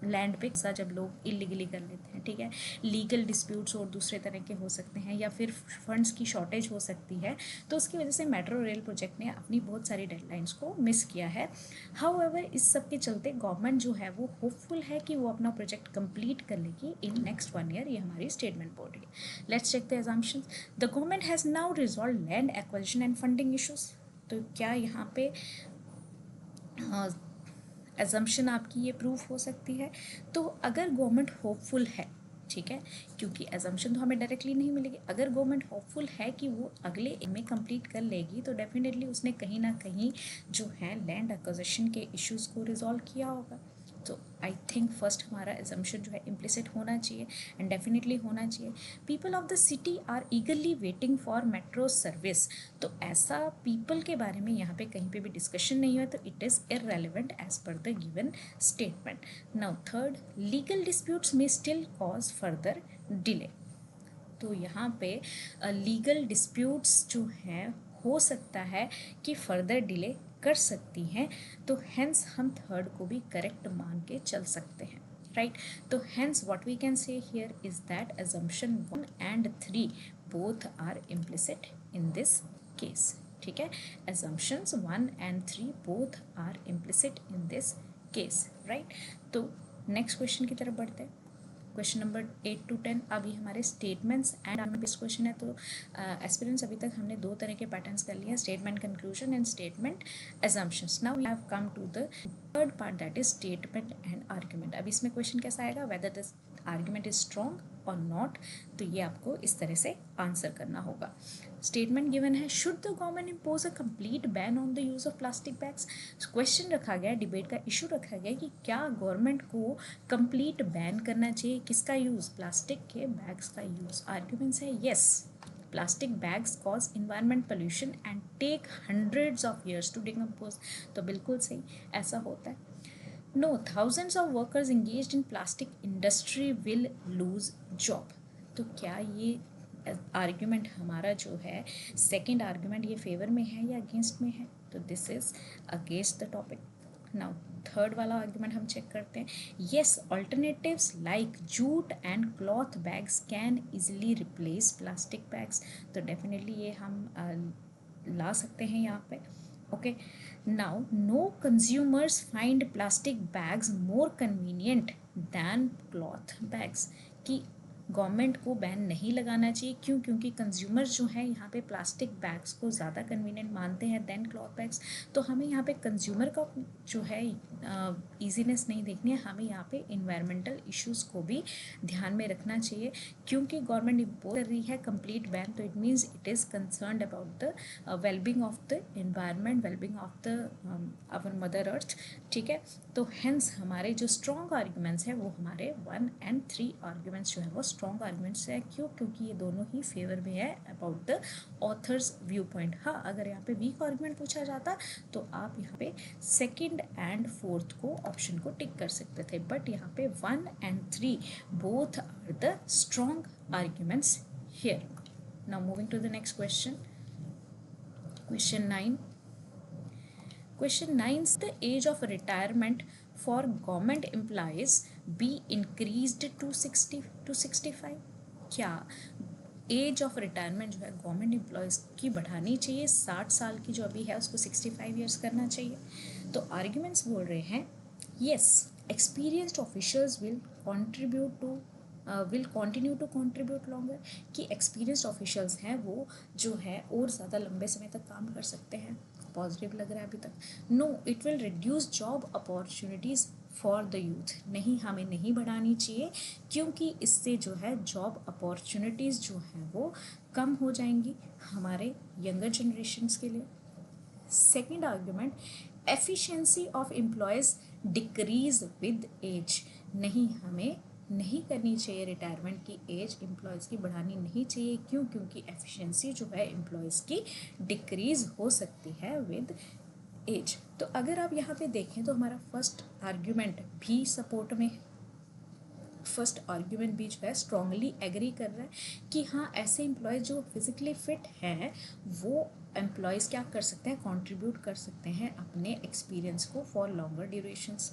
लैंड पे सा जब लोग इलीगली कर लेते हैं, ठीक है, लीगल डिस्प्यूट्स और दूसरे तरह के हो सकते हैं, या फिर फंड्स की शॉर्टेज हो सकती है, तो उसकी वजह से मेट्रो रेल प्रोजेक्ट ने अपनी बहुत सारी डेडलाइंस को मिस किया है। हाउएवर इस सब के चलते गवर्नमेंट जो है वो होपफुल है कि वो अपना प्रोजेक्ट कंप्लीट कर लेगी इन नेक्स्ट 1 ईयर, ये हमारी स्टेटमेंट बोल रही है। Let's check the assumptions. The government has now resolve land acquisition and funding issues. तो क्या यहाँ पे एजम्पशन आपकी ये प्रूफ हो सकती है? तो अगर गवर्नमेंट होपफुल है, ठीक है, क्योंकि एजम्पशन तो हमें डायरेक्टली नहीं मिलेगी, अगर गवर्नमेंट होपफुल है कि वो अगले में कंप्लीट कर लेगी, तो डेफिनेटली उसने कहीं ना कहीं जो है लैंड एक्विजिशन के इश्यूज़ को रिजॉल्व किया होगा। तो आई थिंक फर्स्ट हमारा एजम्पशन जो है इम्प्लिसिट होना चाहिए एंड डेफिनेटली होना चाहिए। People of the city are eagerly waiting for metro service. तो ऐसा पीपल के बारे में यहाँ पे कहीं पे भी डिस्कशन नहीं हुआ, तो it is irrelevant as per the given statement. Now third, legal disputes में स्टिल कॉज फर्दर डिले। तो यहाँ पे लीगल डिस्प्यूट्स जो हैं हो सकता है कि फर्दर डिले कर सकती हैं, तो हेंस हम थर्ड को भी करेक्ट मान के चल सकते हैं, राइट। तो hence what we can say here is that assumption 1 and 3 both are implicit in this case, ठीक है। assumptions 1 and 3 both are implicit in this case, right। तो नेक्स्ट क्वेश्चन की तरफ बढ़ते हैं। क्वेश्चन नंबर 8 to 10 अभी हमारे statements and argument based question है। तो एस्पिरेंट्स अभी तक हमने 2 तरह के पैटर्न्स कर लिए, statement conclusion and statement assumptions. Now we have come to the third part, that is statement and argument. अब इसमें क्वेश्चन कैसा आएगा? Whether the argument is strong और नॉट, तो ये आपको इस तरह से आंसर करना होगा। स्टेटमेंट गिवन है, should the government impose a complete ban on the use of plastic bags. Question रखा गया, डिबेट का इशू रखा गया कि क्या गवर्नमेंट को कंप्लीट बैन करना चाहिए किसका यूज़? प्लास्टिक के बैग्स का यूज़। आर्ग्यूमेंट्स है, yes, plastic bags cause environment pollution and take hundreds of years to decompose. तो बिल्कुल सही, ऐसा होता है। No, thousands of workers engaged in plastic industry will lose job. तो क्या ये आर्ग्यूमेंट हमारा जो है सेकंड आर्ग्यूमेंट ये फेवर में है या अगेंस्ट में है? तो this is against the topic. Now third वाला आर्ग्यूमेंट हम चेक करते हैं। Yes, alternatives like jute and cloth bags can easily replace plastic bags. तो डेफिनेटली ये हम ला सकते हैं यहाँ पे। Okay, now no consumers find plastic bags more convenient than cloth bags. कि गवर्नमेंट को बैन नहीं लगाना चाहिए, क्यों? क्योंकि कंज्यूमर्स जो है यहाँ पे प्लास्टिक बैग्स को ज़्यादा कन्वीनियंट मानते हैं दैन क्लॉथ बैग्स। तो हमें यहाँ पे कंज्यूमर का जो है ईजीनेस नहीं देखनी है, हमें यहाँ पे इन्वायरमेंटल इश्यूज़ को भी ध्यान में रखना चाहिए। क्योंकि गवर्नमेंट इम्पोज कर रही है कंप्लीट बैन, तो it means it is concerned about the wellbeing of the environment, wellbeing of the our mother earth, ठीक है। तो हेंस हमारे जो स्ट्रॉन्ग आर्ग्यूमेंट्स हैं वो हमारे 1 and 3 आर्ग्यूमेंट्स जो है वो स्ट्रॉन्ग आर्ग्यूमेंट्स है। क्यों? क्योंकि ये दोनों ही फेवर में है about the author's view point. हाँ, अगर यहाँ पे वीक आर्ग्यूमेंट पूछा जाता तो आप यहाँ पे सेकंड एंड फोर्थ को ऑप्शन को टिक कर सकते थे, बट यहाँ पे 1 and 3 both are the strong arguments here. Now moving to the next question, question 9. Question 9, the age of retirement for government employees be increased to 60 to 65? क्या एज ऑफ रिटायरमेंट जो है गवर्नमेंट एम्प्लॉयज़ की बढ़ानी चाहिए? 60 साल की जो अभी है उसको 65 ईयर्स करना चाहिए? तो आर्ग्यूमेंट्स बोल रहे हैं, yes, experienced officials will contribute to will continue to contribute longer. कि एक्सपीरियंस्ड ऑफिशियल्स हैं वो जो है और ज़्यादा लंबे समय तक काम कर सकते हैं। पॉजिटिव लग रहा है अभी तक। No, it will reduce job opportunities for the youth, नहीं हमें नहीं बढ़ानी चाहिए, क्योंकि इससे जो है जॉब अपॉर्चुनिटीज़ जो हैं वो कम हो जाएंगी हमारे यंगर जनरेशन्स के लिए। Second argument, efficiency of employees decrease with age, नहीं हमें नहीं करनी चाहिए रिटायरमेंट की एज एम्प्लॉयज़ की बढ़ानी नहीं चाहिए, क्यों? क्योंकि एफिशिएंसी जो है एम्प्लॉयज़ की डिक्रीज हो सकती है विद एज। तो अगर आप यहाँ पे देखें तो हमारा फर्स्ट आर्ग्यूमेंट भी सपोर्ट में है, फर्स्ट आर्ग्यूमेंट भी जो है स्ट्रांगली एग्री कर रहा है कि हाँ ऐसे एम्प्लॉयज़ जो फिजिकली फिट हैं वो एम्प्लॉयज़ क्या कर सकते हैं, कंट्रीब्यूट कर सकते हैं अपने एक्सपीरियंस को फॉर लॉन्गर ड्यूरेशंस।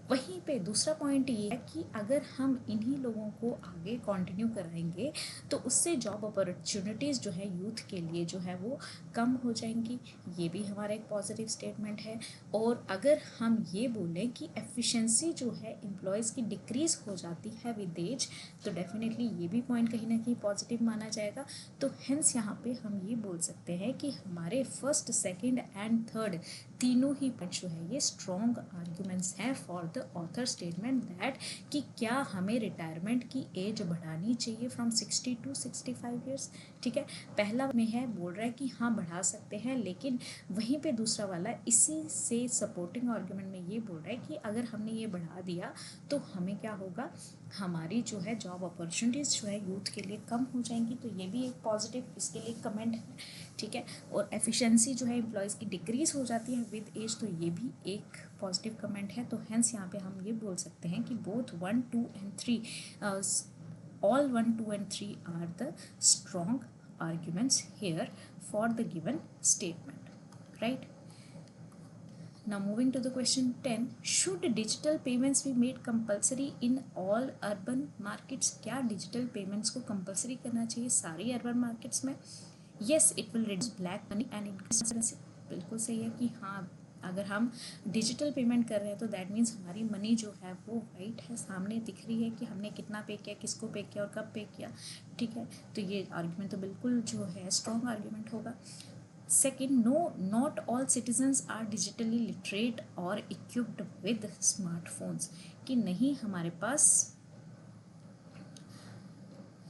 वहीं पे दूसरा पॉइंट ये है कि अगर हम इन्हीं लोगों को आगे कंटिन्यू कराएंगे तो उससे जॉब अपॉर्चुनिटीज़ जो है यूथ के लिए जो है वो कम हो जाएंगी, ये भी हमारा एक पॉजिटिव स्टेटमेंट है। और अगर हम ये बोलें कि एफिशिएंसी जो है एम्प्लॉयज़ की डिक्रीज़ हो जाती है विद एज, तो डेफिनेटली ये भी पॉइंट कहीं ना कहीं पॉजिटिव माना जाएगा। तो हेंस यहाँ पे हम ये बोल सकते हैं कि हमारे फर्स्ट, सेकेंड एंड थर्ड तीनों ही पॉइंट जो है ये स्ट्रॉन्ग आर्ग्यूमेंट्स हैं for the author statement that कि क्या हमें रिटायरमेंट की एज बढ़ानी चाहिए फ्रॉम 60 to 65 ईयर्स। ठीक है, पहला में है बोल रहा है कि हाँ बढ़ा सकते हैं, लेकिन वहीं पे दूसरा वाला इसी से सपोर्टिंग आर्ग्यूमेंट में ये बोल रहा है कि अगर हमने ये बढ़ा दिया तो हमें क्या होगा, हमारी जो है जॉब अपॉर्चुनिटीज़ जो है यूथ के लिए कम हो जाएंगी। तो ये भी एक पॉजिटिव इसके लिए कमेंट है। ठीक है, और एफिशिएंसी जो है एम्प्लॉयज़ की डिक्रीज़ हो जाती है विद एज, तो ये भी एक पॉजिटिव कमेंट है। तो हेंस यहाँ पे हम ये बोल सकते हैं कि both 1, 2 and 3 all 1, 2 and 3 are the strong arguments here for the given statement, right? Now moving to the question 10, should digital payments be made compulsory in all urban markets? क्या digital payments को compulsory करना चाहिए सारी urban markets में? Yes, it will reduce black money and increase transparency. बिल्कुल सही है कि हाँ अगर हम डिजिटल पेमेंट कर रहे हैं तो दैट मीन्स हमारी मनी जो है वो वाइट है, सामने दिख रही है कि हमने कितना पे किया, किसको पे किया और कब पे किया। ठीक है, तो ये आर्ग्यूमेंट तो बिल्कुल जो है स्ट्रॉन्ग आर्ग्यूमेंट होगा। Second, no not all citizens are digitally literate और इक्विप्ड विद स्मार्टफोन्स, कि नहीं हमारे पास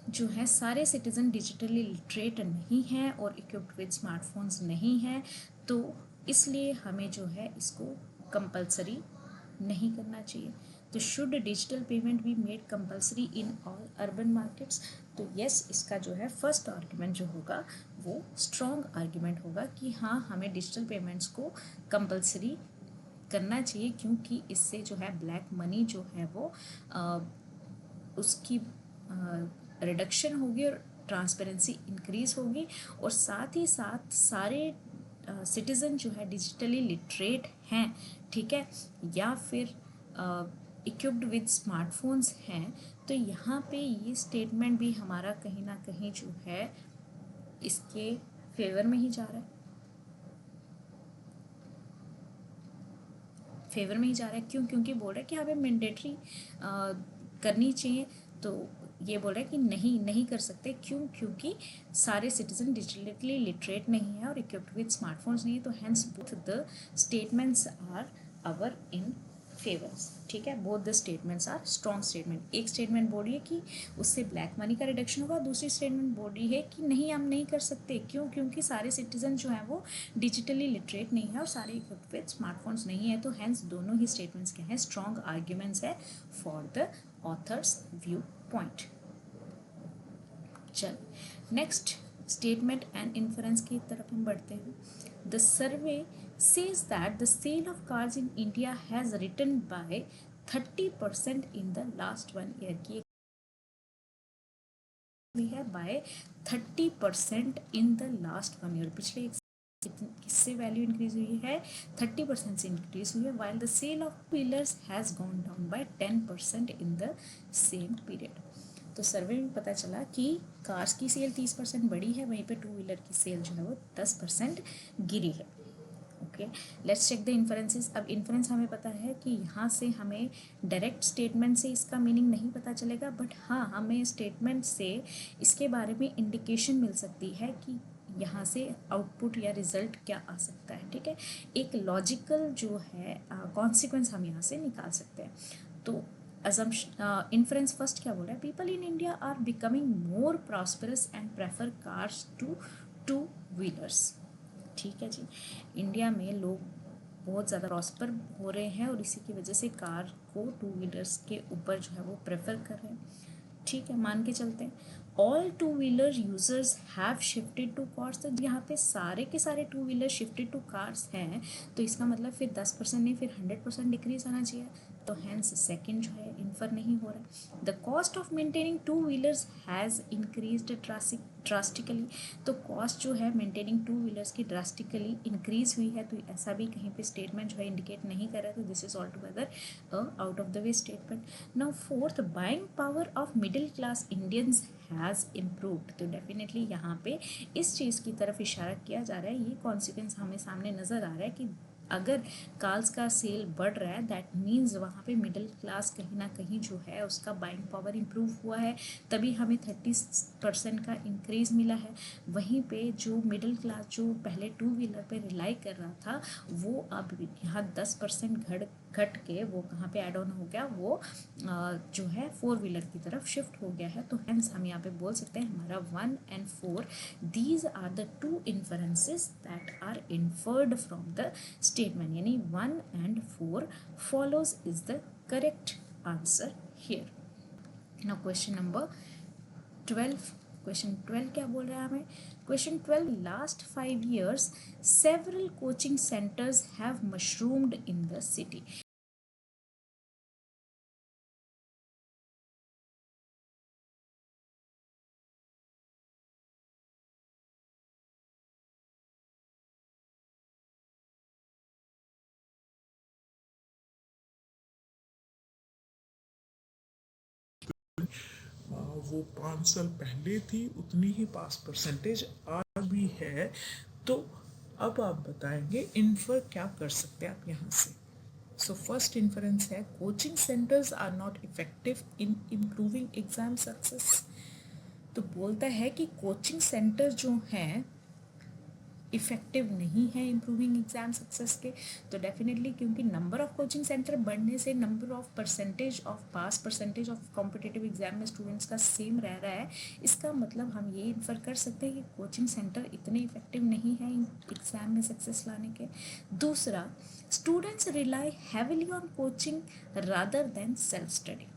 जो है सारे सिटीज़न डिजिटली लिटरेट नहीं हैं और इक्विप्ड विद स्मार्टफोन्स नहीं हैं, तो इसलिए हमें जो है इसको कंपलसरी नहीं करना चाहिए। तो should digital payment be made compulsory in all urban markets? तो यस, इसका जो है फर्स्ट आर्ग्यूमेंट जो होगा वो स्ट्रॉन्ग आर्ग्यूमेंट होगा कि हाँ हमें डिजिटल पेमेंट्स को कंपलसरी करना चाहिए, क्योंकि इससे जो है ब्लैक मनी जो है वो उसकी रिडक्शन होगी और ट्रांसपेरेंसी इंक्रीज़ होगी, और साथ ही साथ सारे सिटीज़न जो है डिजिटली लिटरेट हैं, ठीक है, या फिर इक्विप्ड विद स्मार्टफोन्स हैं, तो यहाँ पे ये स्टेटमेंट भी हमारा कहीं ना कहीं जो है इसके फेवर में ही जा रहा है, फेवर में ही जा रहा है। क्यों? क्योंकि बोल रहा है कि हमें मैंडेटरी करनी चाहिए, तो ये बोल रहा है कि नहीं कर सकते। क्यों? क्योंकि सारे सिटीजन डिजिटली लिटरेट नहीं है और इक्विप्ड विद स्मार्टफोन्स नहीं है, तो hence both the statements are our in favours. ठीक है, both the statements are strong statement. एक स्टेटमेंट बोल रही है कि उससे ब्लैक मनी का रिडक्शन होगा, दूसरी स्टेटमेंट बोल रही है कि नहीं हम नहीं कर सकते। क्यों? क्योंकि सारे सिटीजन जो हैं वो डिजिटली लिटरेट नहीं है और सारे इक्विप्ड विद स्मार्टफोन्स नहीं है, तो हेंस दोनों ही स्टेटमेंट्स क्या हैं, स्ट्रॉन्ग आर्ग्यूमेंट्स है for the author's view point. चल नेक्स्ट स्टेटमेंट एंड इन्फ्रेंस की तरफ हम बढ़ते हैं। The survey says that the sale of cars in India has risen by 30% in the last 1 year की हुई है by 30% in the last 1 year। पिछले किससे वैल्यू इंक्रीज हुई है? 30% से इंक्रीज हुई है। while the sale of wheelers has gone down by 10% in the same period। तो सर्वे में पता चला कि कार्स की सेल 30% बढ़ी है, वहीं पे टू व्हीलर की सेल जो है वो 10% गिरी है। Okay, let's check the inferences. अब इन्फ्रेंस हमें पता है कि यहाँ से हमें डायरेक्ट स्टेटमेंट से इसका मीनिंग नहीं पता चलेगा, बट हाँ हमें स्टेटमेंट से इसके बारे में इंडिकेशन मिल सकती है कि यहाँ से आउटपुट या रिजल्ट क्या आ सकता है, ठीक है। एक लॉजिकल जो है कॉन्सिक्वेंस हम यहाँ से निकाल सकते हैं। तो assumption inference फर्स्ट क्या बोल रहा है, people in India are becoming more prosperous and prefer cars to wheelers. ठीक है जी, इंडिया में लोग बहुत ज़्यादा प्रॉस्पर हो रहे हैं और इसी की वजह से कार को टू व्हीलर्स के ऊपर जो है वो प्रेफर कर रहे हैं। ठीक है, मान के चलते हैं all two wheeler users have shifted to cars. तो यहाँ पे सारे के सारे two wheeler shifted to cars हैं, तो इसका मतलब फिर 10% नहीं फिर 100% डिक्रीज आना चाहिए। तो हैंस सेकंड जो है इन्फर नहीं हो रहा है। The cost of maintaining two wheelers has increased drastically. तो कॉस्ट जो है मेंटेनिंग टू व्हीलर्स की ड्रास्टिकली इंक्रीज हुई है, तो ऐसा भी कहीं पे स्टेटमेंट जो है इंडिकेट नहीं कर रहा है, तो this is all together out of the way statement. Now fourth, buying power of middle class Indians has improved. तो डेफिनेटली यहाँ पे इस चीज़ की तरफ इशारा किया जा रहा है, ये कॉन्सिक्वेंस हमें सामने नज़र आ रहा है कि अगर कार्स का सेल बढ़ रहा है दैट मीन्स वहाँ पे मिडिल क्लास कहीं ना कहीं जो है उसका बाइंग पावर इम्प्रूव हुआ है, तभी हमें 30% का इंक्रीज़ मिला है। वहीं पे जो मिडिल क्लास जो पहले टू व्हीलर पे रिलाई कर रहा था वो अब यहाँ 10% घट के वो कहाँ पे एड ऑन हो गया, वो जो है फोर व्हीलर की तरफ शिफ्ट हो गया है। तो हेंस हम यहाँ पे बोल सकते हैं हमारा 1 and 4 these are the two inferences that are inferred from the statement, यानी 1 and 4 follows is the correct answer here. Now question number 12. Question 12 क्या बोल रहा है हमें, question 12, last 5 years several coaching centers have mushroomed in the city. वो 5 साल पहले थी उतनी ही पास परसेंटेज आज भी है। तो अब आप बताएंगे इन्फर क्या कर सकते हैं आप यहाँ से। सो फर्स्ट इन्फरेंस है coaching centres are not effective in improving exam success. तो बोलता है कि कोचिंग सेंटर जो हैं इफेक्टिव नहीं है इम्प्रूविंग एग्जाम सक्सेस के। तो डेफिनेटली क्योंकि नंबर ऑफ कोचिंग सेंटर बढ़ने से number of percentage of pass percentage of competitive exam में स्टूडेंट्स का सेम रह रहा है, इसका मतलब हम ये इन्फर कर सकते हैं कि कोचिंग सेंटर इतने इफेक्टिव नहीं है एग्जाम में सक्सेस लाने के। दूसरा, students rely heavily on coaching rather than self study,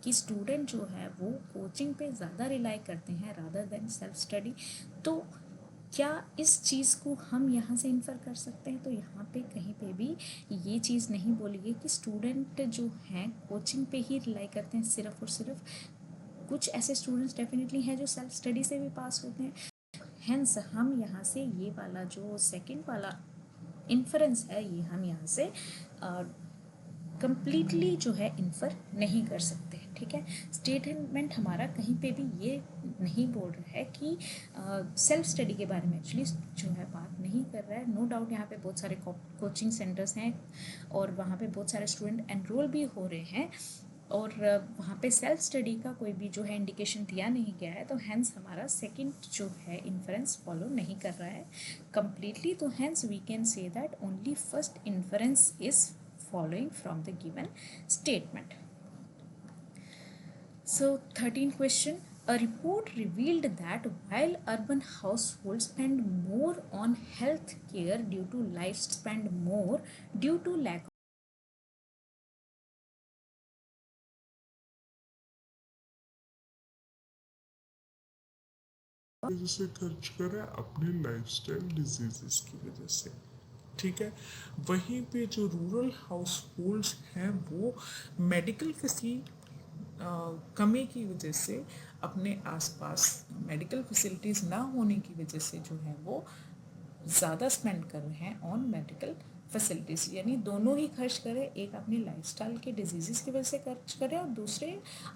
कि स्टूडेंट जो है वो कोचिंग पे ज़्यादा रिलाई करते हैं रादर देन सेल्फ स्टडी। तो क्या इस चीज़ को हम यहाँ से इन्फर कर सकते हैं, तो यहाँ पे कहीं पे भी ये चीज़ नहीं बोली है कि स्टूडेंट जो हैं कोचिंग पे ही रिलाई करते हैं सिर्फ और सिर्फ। कुछ ऐसे स्टूडेंट्स डेफिनेटली हैं जो सेल्फ स्टडी से भी पास होते हैं। हेंस हम यहाँ से ये वाला जो सेकंड वाला इन्फरेंस है ये हम यहाँ से कंप्लीटली जो है इन्फर नहीं कर सकते। ठीक है, स्टेटमेंट हमारा कहीं पे भी ये नहीं बोल रहा है कि सेल्फ स्टडी के बारे में एक्चुअली जो है बात नहीं कर रहा है। नो डाउट यहाँ पे बहुत सारे कोचिंग सेंटर्स हैं और वहाँ पे बहुत सारे स्टूडेंट एनरोल भी हो रहे हैं और वहाँ पे सेल्फ स्टडी का कोई भी जो है इंडिकेशन दिया नहीं गया है। तो हैंस हमारा सेकंड जो है इन्फरेंस फॉलो नहीं कर रहा है कंप्लीटली। तो hence we can say that only first inference is following from the given statement. So 13th question, a report revealed that while urban households spend more on health care due to life spend more due to lack वजह से खर्च करें अपने लाइफस्टाइल डिजीजेस की वजह से। ठीक है, वहीं पे जो रूरल हाउस होल्ड्स हैं वो मेडिकल कमी की वजह से अपने आसपास मेडिकल फैसिलिटीज़ ना होने की वजह से जो है वो ज़्यादा स्पेंड कर रहे हैं ऑन मेडिकल फैसिलिटीज़, यानी दोनों ही खर्च करें, एक अपनी लाइफस्टाइल के डिजीज़ की वजह से खर्च करें और दूसरे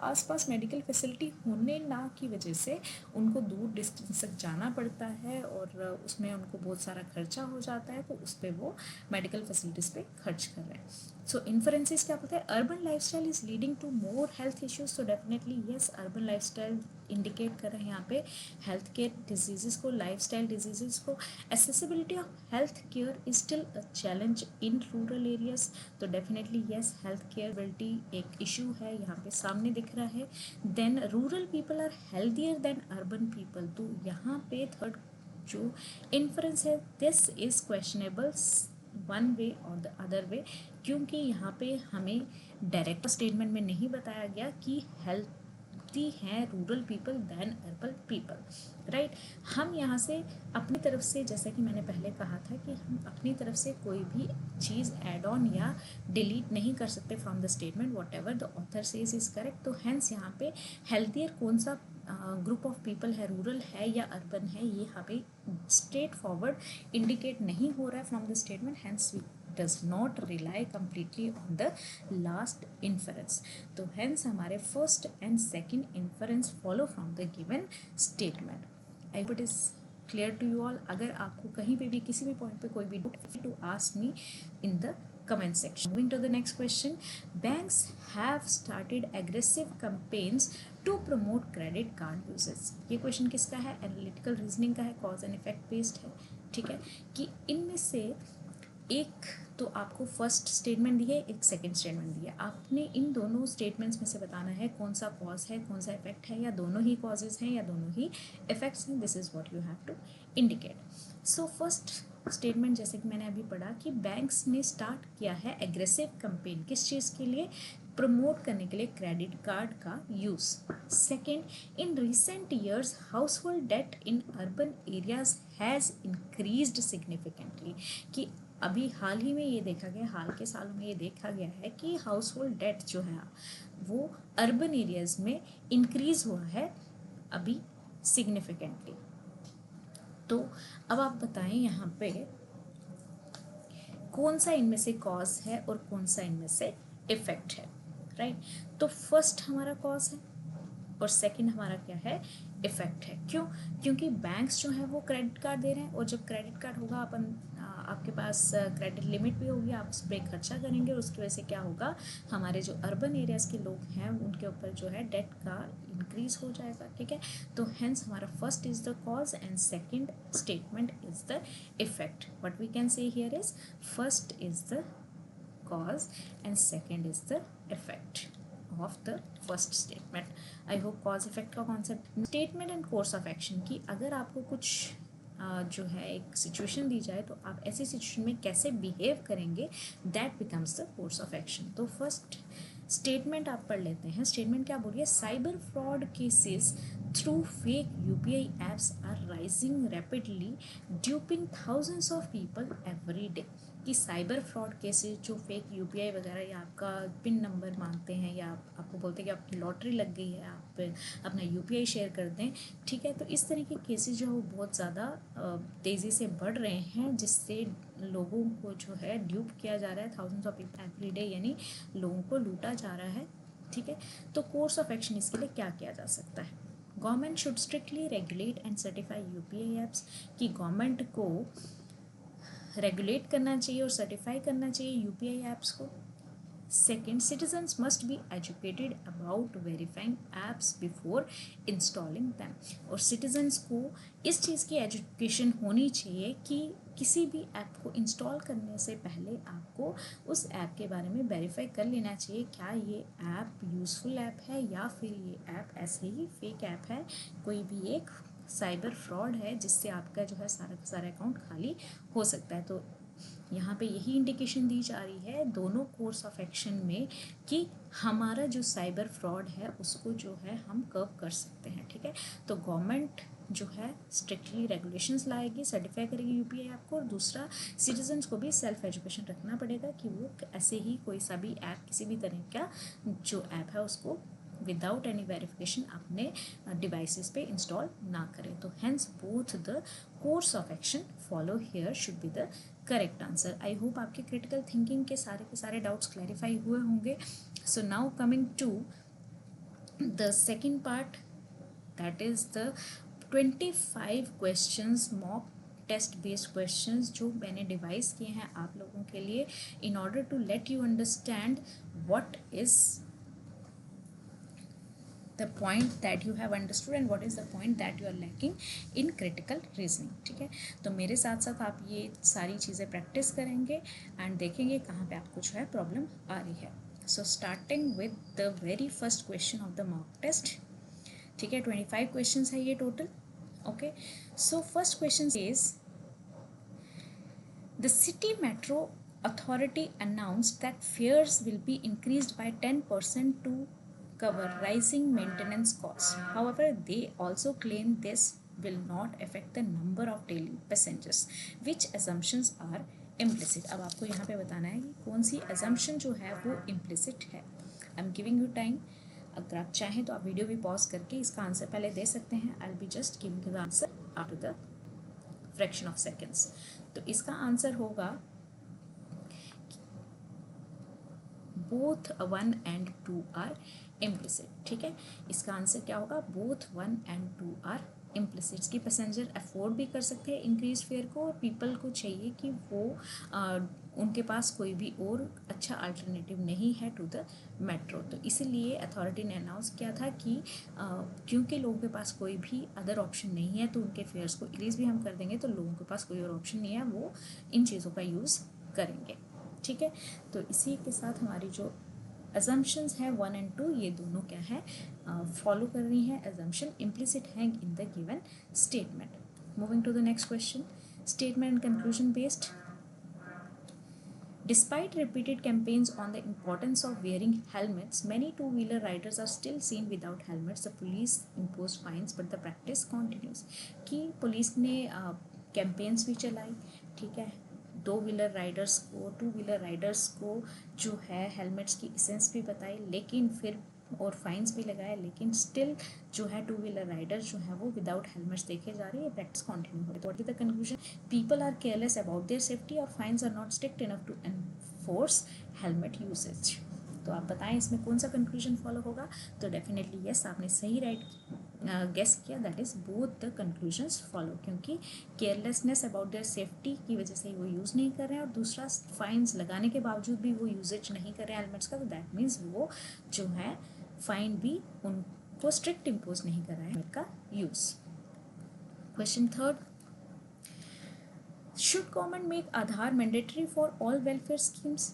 आसपास मेडिकल फैसिलिटी होने ना की वजह से उनको दूर डिस्टेंस तक जाना पड़ता है और उसमें उनको बहुत सारा खर्चा हो जाता है, तो उस पर वो मेडिकल फैसिलिटीज़ पे खर्च कर रहे हैं। सो इन्फरेंसेस क्या बोलते हैं, urban lifestyle is leading to more health issues. तो definitely yes, urban lifestyle indicate कर रहे हैं यहाँ पे हेल्थ केयर डिजीज़ को, लाइफस्टाइल डिजीज़ को। Accessibility of health care is still a challenge in rural areas, तो डेफिनेटली येस हेल्थ केयरबिलिटी एक इशू है यहाँ पे सामने दिख रहा है। Then rural people are healthier than urban people, तो यहाँ पे थर्ड जो इन्फ्रेंस है this is questionable one way और द अदर वे, क्योंकि यहाँ पे हमें डायरेक्ट स्टेटमेंट में नहीं बताया गया कि हेल्थी हैं rural people than urban people, right. हम यहाँ से अपनी तरफ से, जैसा कि मैंने पहले कहा था कि हम अपनी तरफ से कोई भी चीज़ एड ऑन या डिलीट नहीं कर सकते from the statement, what ever the author says is correct. तो हैंस यहाँ पे हेल्थियर कौन सा ग्रुप ऑफ पीपल है, रूरल है या अर्बन है, ये यहाँ पे स्ट्रेट फॉरवर्ड इंडिकेट नहीं हो रहा है from the statement, hence we does not rely completely on the last inference। तो hence हमारे first and second inference follow from the given statement। I hope it is clear to you all। अगर आपको कहीं पे भी किसी भी पॉइंट पे कोई भी doubt to ask me in the comment section। Moving to the next question, banks have started aggressive campaigns to promote credit card usage। ये क्वेश्चन किसका है, एनालिटिकल रीजनिंग का है, कॉज एंड इफेक्ट बेस्ड है, ठीक है। कि इनमें से एक तो आपको फर्स्ट स्टेटमेंट दी है, एक सेकंड स्टेटमेंट दी है, आपने इन दोनों स्टेटमेंट्स में से बताना है कौन सा कॉज है कौन सा इफेक्ट है, या दोनों ही कॉजेज हैं या दोनों ही इफेक्ट्स हैं, this is what you have to indicate. So first statement जैसे कि मैंने अभी पढ़ा कि बैंक्स ने स्टार्ट किया है एग्रेसिव कैंपेन, किस चीज़ के लिए, प्रमोट करने के लिए क्रेडिट कार्ड का use. Second, in recent years household debt in urban areas has increased significantly, कि अभी हाल ही में ये देखा गया, हाल के सालों में ये देखा गया है कि हाउस होल्ड डेट जो है वो अर्बन एरियाज में इंक्रीज हुआ है अभी सिग्निफिकेंटली। तो अब आप बताएं यहाँ पे कौन सा इनमें से कॉज है और कौन सा इनमें से इफेक्ट है, राइट। तो फर्स्ट हमारा कॉज है और सेकंड हमारा क्या है, इफेक्ट है। क्यों, क्योंकि बैंक्स जो है वो क्रेडिट कार्ड दे रहे हैं, और जब क्रेडिट कार्ड होगा आपके पास क्रेडिट लिमिट भी होगी, आप उस पर खर्चा करेंगे, और उसकी वजह से क्या होगा, हमारे जो अर्बन एरियाज़ के लोग हैं उनके ऊपर जो है डेट का इंक्रीज हो जाएगा, ठीक है। तो हेंस हमारा first is the cause and second statement is the effect. What we can say here is first is the cause and second is the effect of the first statement। I hope cause effect का concept, statement and course of action की अगर आपको कुछ जो है एक सिचुएशन दी जाए तो आप ऐसी सिचुएशन में कैसे बिहेव करेंगे, that becomes the course of action. तो फर्स्ट स्टेटमेंट आप पढ़ लेते हैं। स्टेटमेंट क्या बोल रही है, cyber fraud cases through fake UPI apps are rising rapidly duping thousands of people every day. कि साइबर फ्रॉड केसेस जो फेक यूपीआई वगैरह या आपका पिन नंबर मांगते हैं या आपको बोलते हैं कि आपकी लॉटरी लग गई है, आप अपना यूपीआई शेयर कर दें, ठीक है। तो इस तरह के केसेस जो है वो बहुत ज़्यादा तेज़ी से बढ़ रहे हैं, जिससे लोगों को जो है ड्यूप किया जा रहा है, thousands of people every day, यानी लोगों को लूटा जा रहा है, ठीक है। तो कोर्स ऑफ एक्शन इसके लिए क्या किया जा सकता है, government should strictly regulate and certify UPI apps, कि गवर्नमेंट को रेगुलेट करना चाहिए और सर्टिफाई करना चाहिए यूपीआई ऐप्स को। Second, citizens must be educated about verifying apps before installing them, और सिटीजन्स को इस चीज़ की एजुकेशन होनी चाहिए कि किसी भी ऐप को इंस्टॉल करने से पहले आपको उस ऐप के बारे में वेरीफाई कर लेना चाहिए, क्या ये ऐप यूज़फुल ऐप है या फिर ये ऐप ऐसे ही फेक ऐप है, कोई भी एक साइबर फ्रॉड है जिससे आपका जो है सारा का सारा अकाउंट खाली हो सकता है। तो यहाँ पे यही इंडिकेशन दी जा रही है दोनों कोर्स ऑफ एक्शन में कि हमारा जो साइबर फ्रॉड है उसको जो है हम कर्व कर सकते हैं, ठीक है। तो गवर्नमेंट जो है स्ट्रिक्टली रेगुलेशंस लाएगी, सर्टिफाई करेगी यूपीआई ऐप को, और दूसरा सिटीजन्स को भी सेल्फ एजुकेशन रखना पड़ेगा कि वो ऐसे ही कोई सा भी ऐप, किसी भी तरह का जो ऐप है उसको विदाउट एनी वेरिफिकेशन अपने डिवाइसेस पे इंस्टॉल ना करें। तो hence both the course of action follow here should be the correct answer. I hope आपके क्रिटिकल थिंकिंग के सारे डाउट्स क्लैरिफाई हुए होंगे। So now coming to the second part, that is the 25 questions mock test based questions जो मैंने डिवाइस किए हैं आप लोगों के लिए in order to let you understand what is the point that you have understood and what is the point that you are lacking in critical reasoning. ठीक है, तो मेरे साथ साथ आप ये सारी चीज़ें प्रैक्टिस करेंगे एंड देखेंगे कहाँ पे आपको जो है प्रॉब्लम आ रही है. So starting with the very first question of the mock test. ठीक है, 25 क्वेश्चन है ये total. Okay, so first question is the city metro authority announced that fares will be increased by 10% to cover rising maintenance costs. However, they also claim this will not affect the number of daily passengers. Which assumptions are implicit? अब आपको यहाँ पे बताना है कि कौन सी assumption जो है वो implicit है. I'm giving you time. अगर आप चाहें तो आप वीडियो भी पॉज करके इसका आंसर पहले दे सकते हैं. I'll be just giving you the answer after the fraction of seconds. तो इसका आंसर होगा बोथ 1 and 2 आर इम्प्लिसिट. ठीक है, इसका आंसर क्या होगा? Both 1 and 2 are implicit. की पैसेंजर अफोर्ड भी कर सकते हैं इंक्रीज फेयर को, और पीपल को चाहिए कि वो उनके पास कोई भी और अच्छा अल्टरनेटिव नहीं है टू द मेट्रो. तो इसीलिए अथॉरिटी ने अनाउंस किया था कि क्योंकि लोगों के पास कोई भी अदर ऑप्शन नहीं है तो उनके फेयर्स को इंक्रीज भी हम कर देंगे, तो लोगों के पास कोई और ऑप्शन नहीं है, वो इन चीज़ों का यूज़ करेंगे. ठीक है, तो इसी के साथ हमारी जो assumptions है 1 and 2 ये दोनों क्या है फॉलो कर रही हैं. assumption implicit है in the given statement. Moving to the next question. Statement and conclusion based. Despite repeated campaigns on the importance of wearing helmets, many two-wheeler riders are still seen without helmets. The police imposed fines, but the practice continues. कि पुलिस ने कैंपेन्स भी चलाई. ठीक है, टू व्हीलर राइडर्स को जो है हेलमेट्स की इसेंस भी बताई, लेकिन फिर और फाइन्स भी लगाए, लेकिन स्टिल जो है टू व्हीलर राइडर्स जो है वो विदाउट हेलमेट्स देखे जा रही है. प्रैक्टिस कंटिन्यू हो रही है. What is the conclusion? People are careless about their safety और fines are not strict enough to enforce helmet usage. तो आप बताएं इसमें कौन सा कंक्लूजन फॉलो होगा? तो डेफिनेटली यस, आपने सही राइट गेस किया. That is both the conclusions follow, क्योंकि केयरलेसनेस अबाउट देयर सेफ्टी की वजह से वो यूज़ नहीं कर रहे हैं, और दूसरा फाइन्स लगाने के बावजूद भी वो यूजेज नहीं कर रहे हैं हेलमेट्स का. तो दैट मीन्स वो जो है फाइन भी उनको स्ट्रिक्ट इम्पोज नहीं कर रहा है हेलमेट का use. Question third. Should government make Aadhaar mandatory for all welfare schemes?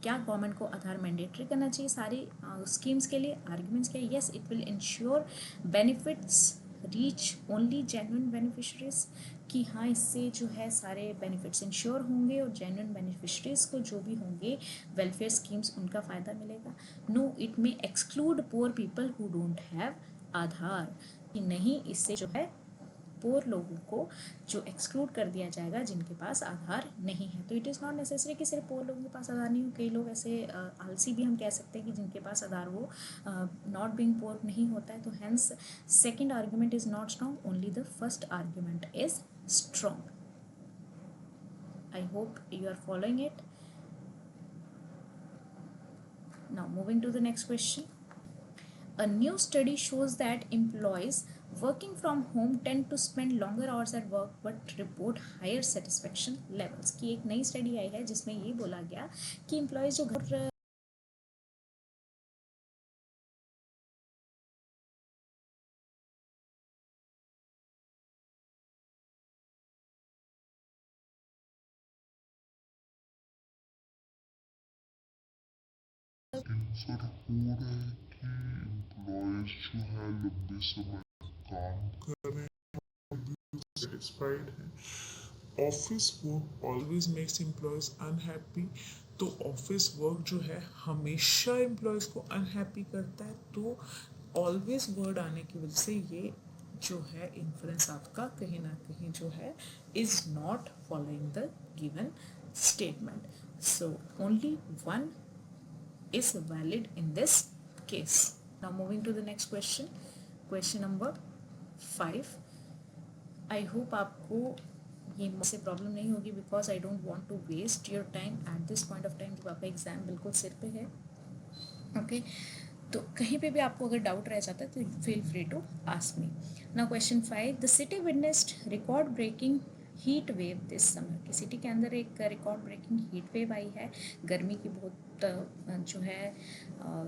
क्या गवर्नमेंट को आधार मैंडेटरी करना चाहिए सारी स्कीम्स के लिए? आर्ग्यूमेंट्स क्या? Yes, it will ensure benefits reach only genuine beneficiaries. कि हाँ, इससे जो है सारे बेनिफिट्स इंश्योर होंगे और जेन्युइन बेनिफिशरीज को जो भी होंगे वेलफेयर स्कीम्स उनका फ़ायदा मिलेगा. No, it may exclude poor people who don't have Aadhaar. कि नहीं, इससे जो है पुअर लोगों को जो एक्सक्लूड कर दिया जाएगा जिनके पास आधार नहीं है. तो इट इज़ नॉट नेसेसरी कि सिर्फ पुअर लोगों के पास आधार नहीं हो. कई लोग ऐसे आलसी भी हम कह सकते हैं कि जिनके पास आधार वो नॉट बीइंग पुअर नहीं होता है. तो hence second argument is not strong, only the first argument is strong. I hope you are following it. Now moving to the next question. A new study shows that employees working from home tend to spend longer hours at work but report higher satisfaction levels. की एक नई स्टडी आई है जिसमें ये बोला गया कि एम्प्लॉयज़ जो घर आंसर हो रहा है कि एम्प्लॉयज जो है लंबे समय काम कर रहे हैं, सेटिस्फाइड हैं. Office work always makes employees unhappy. तो ऑफिस वर्क जो है हमेशा एम्प्लॉयज को अनहैप्पी करता है. तो ऑलवेज वर्ड आने की वजह से ये जो है इन्फ्लुएंस आपका कहीं ना कहीं जो है is not following the given statement. So only one is valid in this case. Now moving to the next question. Question number 5. I hope आपको ये मुझसे प्रॉब्लम नहीं होगी because I don't want to waste your time at this point of time जब आपका एग्जाम बिल्कुल सिर पे है. ओके, तो कहीं पे भी आपको अगर डाउट रह जाता है तो feel free to ask me. Now question 5. The city witnessed record breaking heat wave this summer. कि सिटी के अंदर एक रिकॉर्ड ब्रेकिंग हीट वेव आई है, गर्मी की बहुत जो है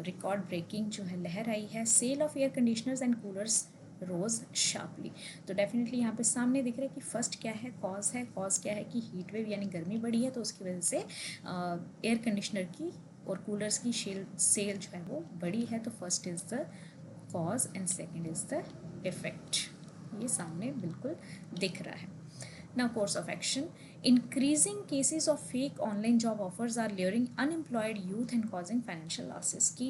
रिकॉर्ड ब्रेकिंग जो है लहर आई है. Sale of air conditioners and coolers rose sharply. तो डेफिनेटली यहाँ पे सामने दिख रहा है कि फर्स्ट क्या है, कॉज है. कॉज क्या है कि हीट वेव यानी गर्मी बढ़ी है, तो उसकी वजह से एयर कंडीशनर की और कूलर्स की सेल जो है वो बढ़ी है. तो first is the cause and second is the effect. ये सामने बिल्कुल दिख रहा है. Now, course of action. Increasing cases of fake online job offers are luring unemployed youth and causing financial losses. कि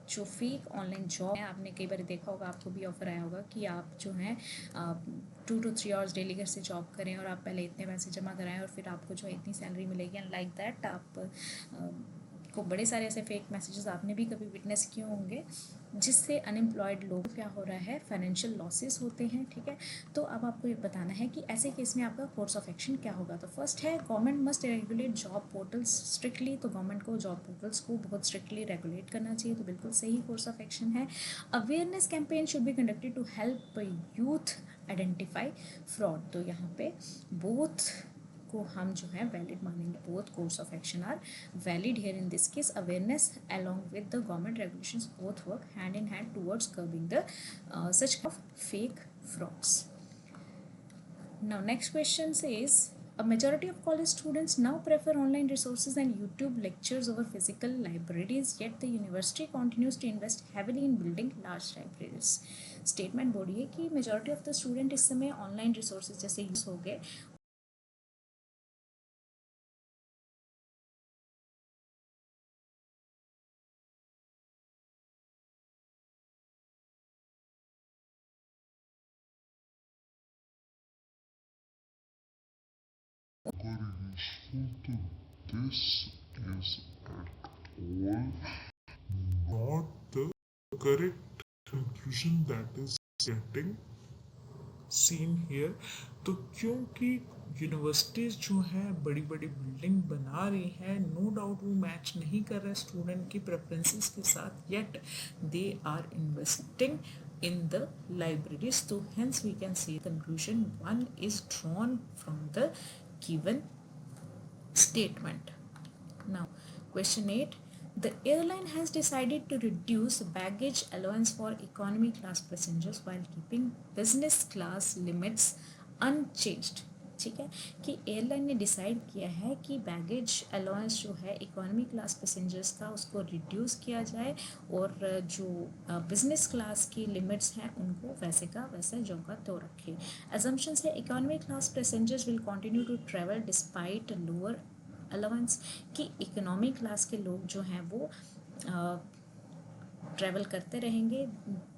जो फेक ऑनलाइन जॉब है, आपने कई बार देखा होगा, आपको भी ऑफर आया होगा कि आप जो है 2 to 3 आवर्स डेली घर से जॉब करें और आप पहले इतने पैसे जमा कराएं और फिर आपको जो है इतनी सैलरी मिलेगी. एंड लाइक दैट आप को बड़े सारे ऐसे फेक मैसेजेस आपने भी कभी विटनेस किए होंगे, जिससे अनएम्प्लॉयड लोग क्या हो रहा है, फाइनेंशियल लॉसेस होते हैं. ठीक है, तो अब आपको ये बताना है कि ऐसे केस में आपका कोर्स ऑफ एक्शन क्या होगा. तो फर्स्ट है, government must regulate job portals strictly. तो गवर्नमेंट को जॉब पोर्टल्स को बहुत स्ट्रिक्टली रेगुलेट करना चाहिए. तो बिल्कुल सही कोर्स ऑफ एक्शन है. Awareness campaign should be conducted to help youth identify fraud. तो यहाँ पे बोथ को हम जो है वैलिड मानेंगे. Both course of action are valid here. In this case awareness along with the government regulations both work hand in hand towards curbing the such of fake frauds. Now next question says, a majority of college students now prefer online resources and YouTube lectures over physical libraries, yet the university continues to invest heavily in building large libraries. Statement बोली है कि मेजॉरिटी ऑफ द स्टूडेंट इस समय ऑनलाइन रिसोर्सेज जैसे यूज हो गए useful to this is at all not the correct conclusion that is getting seen here. तो क्योंकि यूनिवर्सिटीज़ जो है बड़ी बड़ी बिल्डिंग बना रही हैं, नो डाउट वो मैच नहीं कर रहे स्टूडेंट की प्रेफरेंसेस के साथ, yet they are investing in the libraries. So hence we can say conclusion 1 is drawn from the given statement. Now question 8, the airline has decided to reduce baggage allowance for economy class passengers while keeping business class limits unchanged. ठीक है, कि एयरलाइन ने डिसाइड किया है कि बैगेज अलाउंस जो है इकोनॉमी क्लास पैसेंजर्स का उसको रिड्यूस किया जाए और जो बिजनेस क्लास की लिमिट्स हैं उनको वैसे का वैसा जो का तो रखे. अजम्पशंस है, economy class passengers will continue to travel despite lower allowance. कि इकोनॉमी क्लास के लोग जो हैं वो ट्रैवल करते रहेंगे,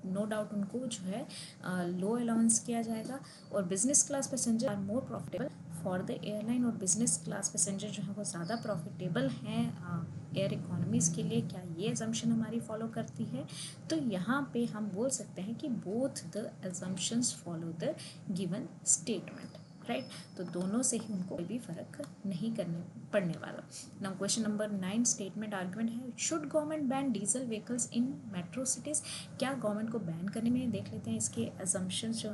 नो डाउट उनको जो है लो अलाउंस किया जाएगा. और business class passenger are more profitable for the airline. और बिजनेस क्लास पैसेंजर जो है वो ज़्यादा प्रॉफिटेबल हैं एयर इकोनॉमीज़ के लिए. क्या ये एजम्पशन हमारी फॉलो करती है? तो यहाँ पे हम बोल सकते हैं कि both the assumptions follow the given statement, right. तो दोनों से ही उनको कोई भी फर्क नहीं करने पड़ने वाला. Now question number 9 statement argument है, should government ban diesel vehicles in metro cities. क्या गवर्नमेंट को बैन करने में, देख लेते हैं इसके अजम्पशंस जो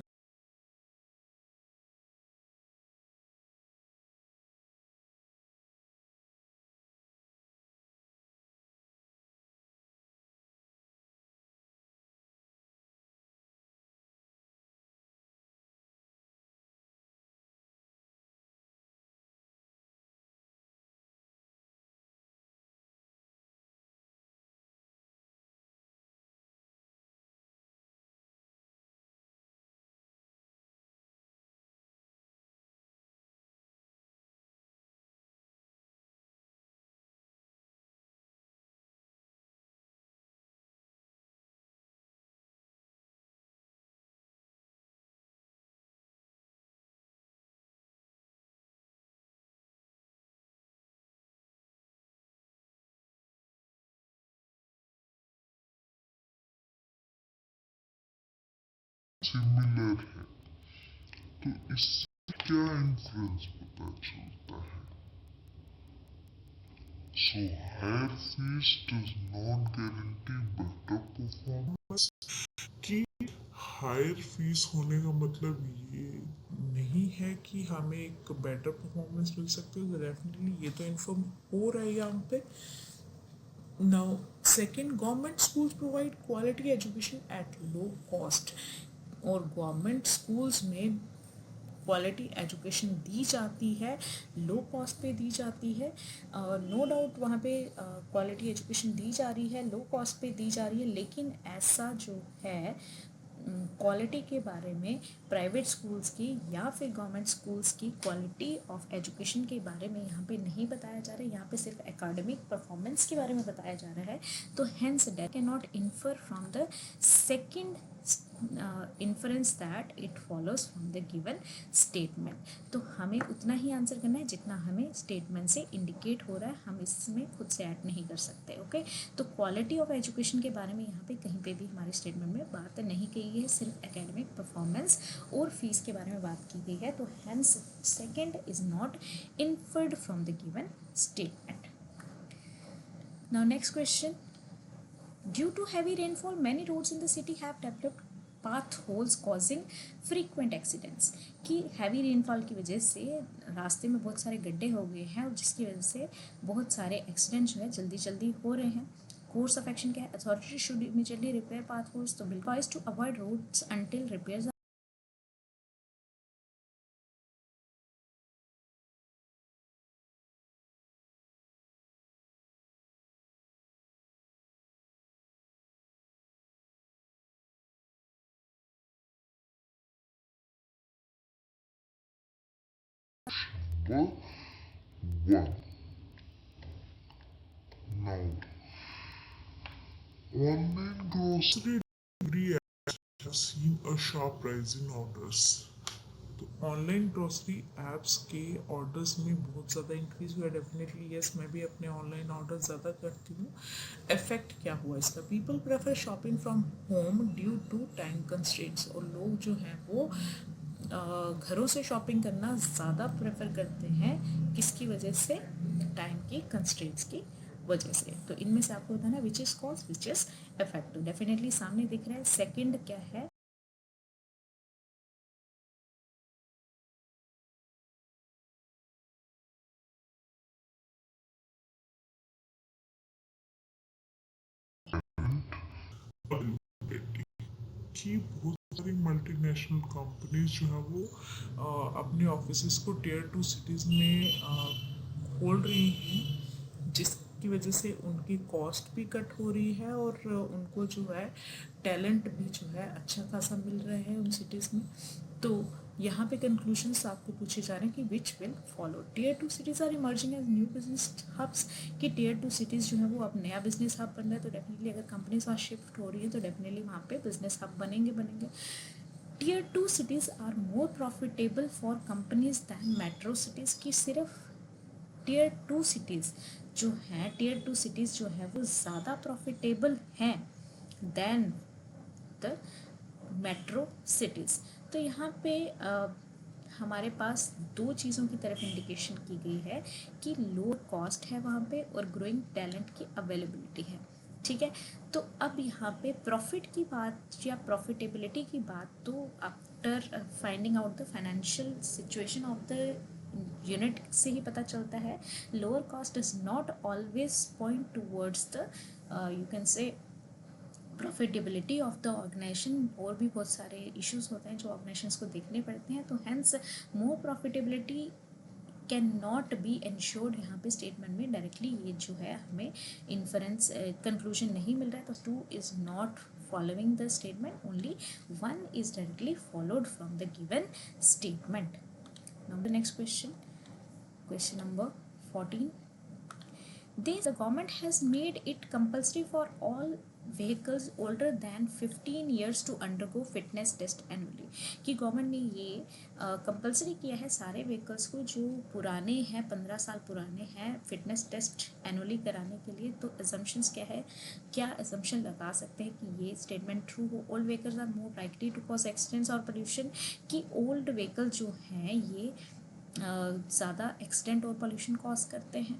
सिमिलर है. तो इससे क्या इन्फ्लुएंस पता चलता है? So higher fees does not guarantee better performance. कि हायर फीस होने का मतलब ये नहीं है कि हमें एक बेटर परफॉर्मेंस मिल सकती है. डेफिनेटली ये तो इन्फॉर्म हो रहा है यहाँ पे Now, second, government schools provide quality education at low cost. और गवर्नमेंट स्कूल्स में क्वालिटी एजुकेशन दी जाती है, लो कॉस्ट पे दी जाती है, नो डाउट वहाँ पे क्वालिटी एजुकेशन दी जा रही है, लो कॉस्ट पे दी जा रही है, लेकिन ऐसा जो है क्वालिटी के बारे में प्राइवेट स्कूल्स की या फिर गवर्नमेंट स्कूल्स की क्वालिटी ऑफ एजुकेशन के बारे में यहाँ पे नहीं बताया जा रहा है, यहाँ पे सिर्फ एकेडमिक परफॉर्मेंस के बारे में बताया जा रहा है. तो hence that can not infer from the second inference that it follows from the given statement. तो हमें उतना ही आंसर करना है जितना हमें स्टेटमेंट से इंडिकेट हो रहा है, हम इसमें खुद से ऐड नहीं कर सकते. ओके, तो क्वालिटी ऑफ एजुकेशन के बारे में यहाँ पे कहीं पे भी हमारे स्टेटमेंट में बात नहीं की है, सिर्फ एकेडमिक परफॉर्मेंस और फीस के बारे में बात की गई है. तो hence second is not inferred from the given statement. Now next question. Due to heavy rainfall, many roads in the city have developed path holes causing frequent accidents. कि हैवी रेनफॉल की वजह से रास्ते में बहुत सारे गड्ढे हो गए हैं और जिसकी वजह से बहुत सारे एक्सीडेंट जो है जल्दी जल्दी हो रहे हैं. कोर्स ऑफ एक्शन क्या है? Authority should immediately repair potholes. तो बिल्कुल to avoid roads until repairs Number 1. Now, online grocery delivery apps have seen a sharp rise in orders. तो ऑनलाइन ग्रोसरी एप्स के ऑर्डर्स में बहुत ज़्यादा इंक्रीज हुआ. डेफिनेटली यस, मैं भी अपने ऑनलाइन ऑर्डर ज़्यादा करती हूँ. इफेक्ट क्या हुआ इसका? People prefer shopping from home due to time constraints. और लोग जो हैं वो घरों से शॉपिंग करना ज़्यादा प्रेफर करते हैं. किसकी वजह से? टाइम की कंस्ट्रेंट्स की वजह से. तो इनमें से आपको बताना which is cause, which is effect. तो डेफिनेटली सामने दिख रहा है. सेकेंड क्या है? कि बहुत सारी मल्टीनेशनल कंपनीज जो है वो अपने ऑफिसेस को टियर 2 सिटीज़ में खोल रही हैं, जिसकी वजह से उनकी कॉस्ट भी कट हो रही है और उनको जो है टैलेंट भी जो है अच्छा खासा मिल रहा है उन सिटीज़ में. तो यहाँ पे कंक्लूशंस आपको पूछे जा रहे हैं कि which will follow. Tier 2 cities are emerging as new business hubs. कि टियर 2 सिटीज़ जो है वो अब नया बिजनेस हब बन रहा है. तो डेफिनेटली अगर कंपनीज वहाँ शिफ्ट हो रही है तो डेफिनेटली वहाँ पे बिजनेस हब बनेंगे. Tier 2 cities are more profitable for companies than metro cities. की सिर्फ टियर 2 सिटीज़ जो हैं, टियर 2 सिटीज़ जो है वो ज़्यादा प्रॉफिटेबल हैं दैन द मेट्रो सिटीज़. तो यहाँ पे हमारे पास दो चीज़ों की तरफ इंडिकेशन की गई है कि लो कॉस्ट है वहाँ पे और ग्रोइंग टैलेंट की अवेलेबिलिटी है. ठीक है, तो अब यहाँ पे प्रॉफिट की बात या प्रॉफिटेबिलिटी की बात तो after finding out the financial situation of the unit से ही पता चलता है. Lower cost is not always point towards the you can say profitability of the organisation. और भी बहुत सारे इश्यूज होते हैं जो ऑर्गेनाइजेशंस को देखने पड़ते हैं. तो hence more profitability can not be insured. यहाँ पे स्टेटमेंट में डायरेक्टली ये जो है हमें इन्फरेंस कंक्लूजन नहीं मिल रहा है. तो 2 is not following the statement, only 1 is directly followed from the given statement. Now the next question number 14. The government has made it compulsory for all vehicles older than 15 years to undergo fitness test annually. कि गवर्नमेंट ने ये कंपलसरी किया है सारे व्हीकल्स को जो पुराने हैं, 15 साल पुराने हैं, फिटनेस टेस्ट एनुअली कराने के लिए. तो असम्पशंस क्या है, क्या असम्पशन लगा सकते हैं कि ये स्टेटमेंट ट्रू हो? Old vehicles are more likely to cause accidents और पोल्यूशन. कि ओल्ड व्हीकल जो हैं ये ज़्यादा एक्सीडेंट और पोल्यूशन कॉज करते हैं.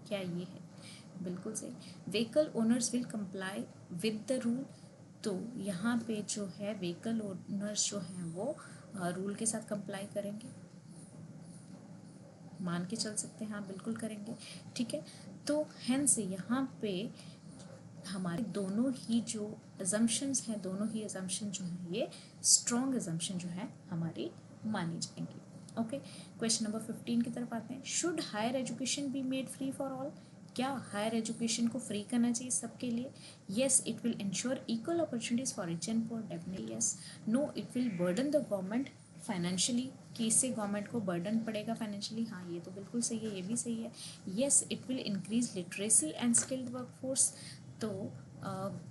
क्या ये है? बिल्कुल सही. Vehicle owners will comply with the rule. तो यहाँ पे जो है व्हीकल ओनर्स जो हैं वो रूल के साथ कंप्लाई करेंगे, मान के चल सकते हैं. हाँ बिल्कुल करेंगे. ठीक है, तो हेंस यहाँ पे हमारे दोनों ही जो अजम्पशंस हैं, दोनों ही अजम्पशन जो हैं ये स्ट्रॉन्ग अजम्पशन जो है हमारी मानी जाएंगी। ओके, क्वेश्चन नंबर 15 की तरफ आते हैं। Should higher education be made free for all? क्या हायर एजुकेशन को फ्री करना चाहिए सबके लिए? Yes, it will ensure equal opportunities for rich and poor, definitely yes. No, it will burden the government financially, कि इससे गवर्नमेंट को बर्डन पड़ेगा फाइनेंशियली, हाँ ये तो बिल्कुल सही है, ये भी सही है। Yes, it will increase literacy and skilled workforce, तो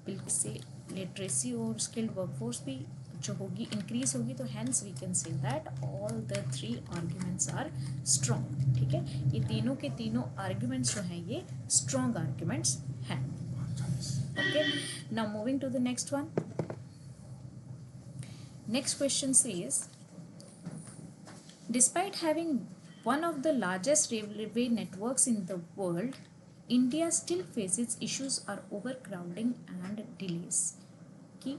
बिल्कुल से लिटरेसी और स्किल्ड वर्कफोर्स भी जो होगी इंक्रीज होगी, तो hence we can say that all the three arguments are strong. ठीक है, ये तीनों के तीनों आर्ग्यूमेंट्स जो हैं ये स्ट्रॉन्ग आर्ग्यूमेंट्स हैं। Okay, now moving to the next one. Next question says, despite having one of the largest railway networks in the world, India still faces issues are overcrowding and delays। कि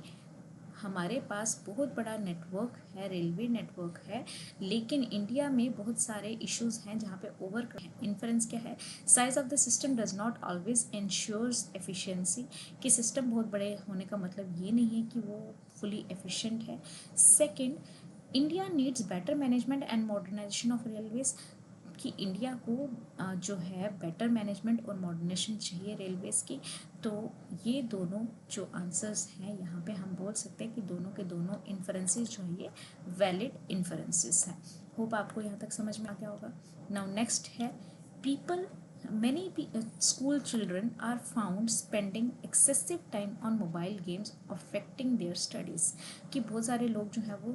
हमारे पास बहुत बड़ा नेटवर्क है, रेलवे नेटवर्क है, लेकिन इंडिया में बहुत सारे इश्यूज हैं जहाँ पे ओवर इन्फ्रेंस क्या है, size of the system does not always ensures efficiency, कि सिस्टम बहुत बड़े होने का मतलब ये नहीं है कि वो फुली एफिशिएंट है। Second, India needs better management and modernisation of railways, कि इंडिया को जो है बेटर मैनेजमेंट और मॉडर्नाइजेशन चाहिए रेलवेज की। तो ये दोनों जो आंसर्स हैं यहाँ पे हम बोल सकते हैं कि दोनों के दोनों इन्फरेंसेस जो हैं ये वैलिड इन्फरेंसेस हैं। होप आपको यहाँ तक समझ में आ गया होगा। नाउ नेक्स्ट है, people many school children are found spending excessive time on mobile games affecting their studies, कि बहुत सारे लोग जो है वो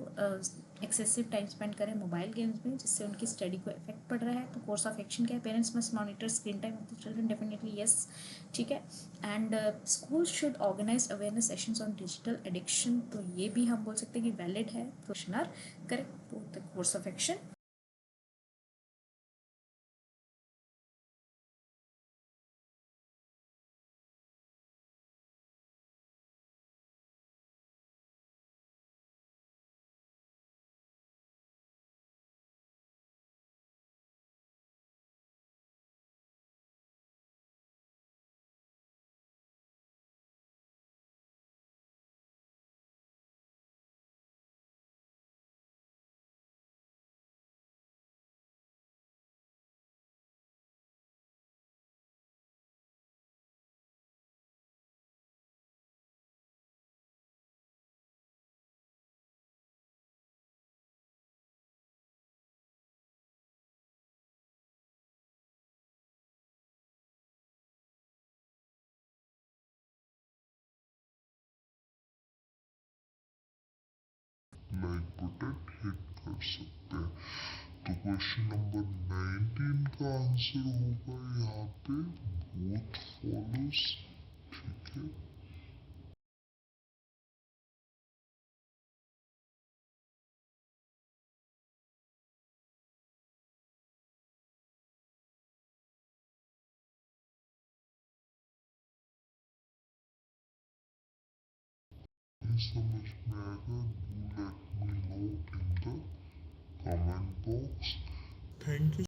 एक्सेसिव टाइम स्पेंड करें मोबाइल गेम्स में, जिससे उनकी स्टडी को इफेक्ट पड़ रहा है। तो कोर्स ऑफ एक्शन क्या है, parents must monitor screen time of the children, definitely yes. ठीक है, and school should organise awareness sessions on digital addiction, तो ये भी हम बोल सकते हैं कि वैलिड है, question are correct to the course of action. Like button hit कर सकते हैं। तो क्वेश्चन नंबर 19 का आंसर होगा यहाँ पे बोथ फॉलोस। ठीक है, समझ में आएगा, do let me know in the comment box. Thank you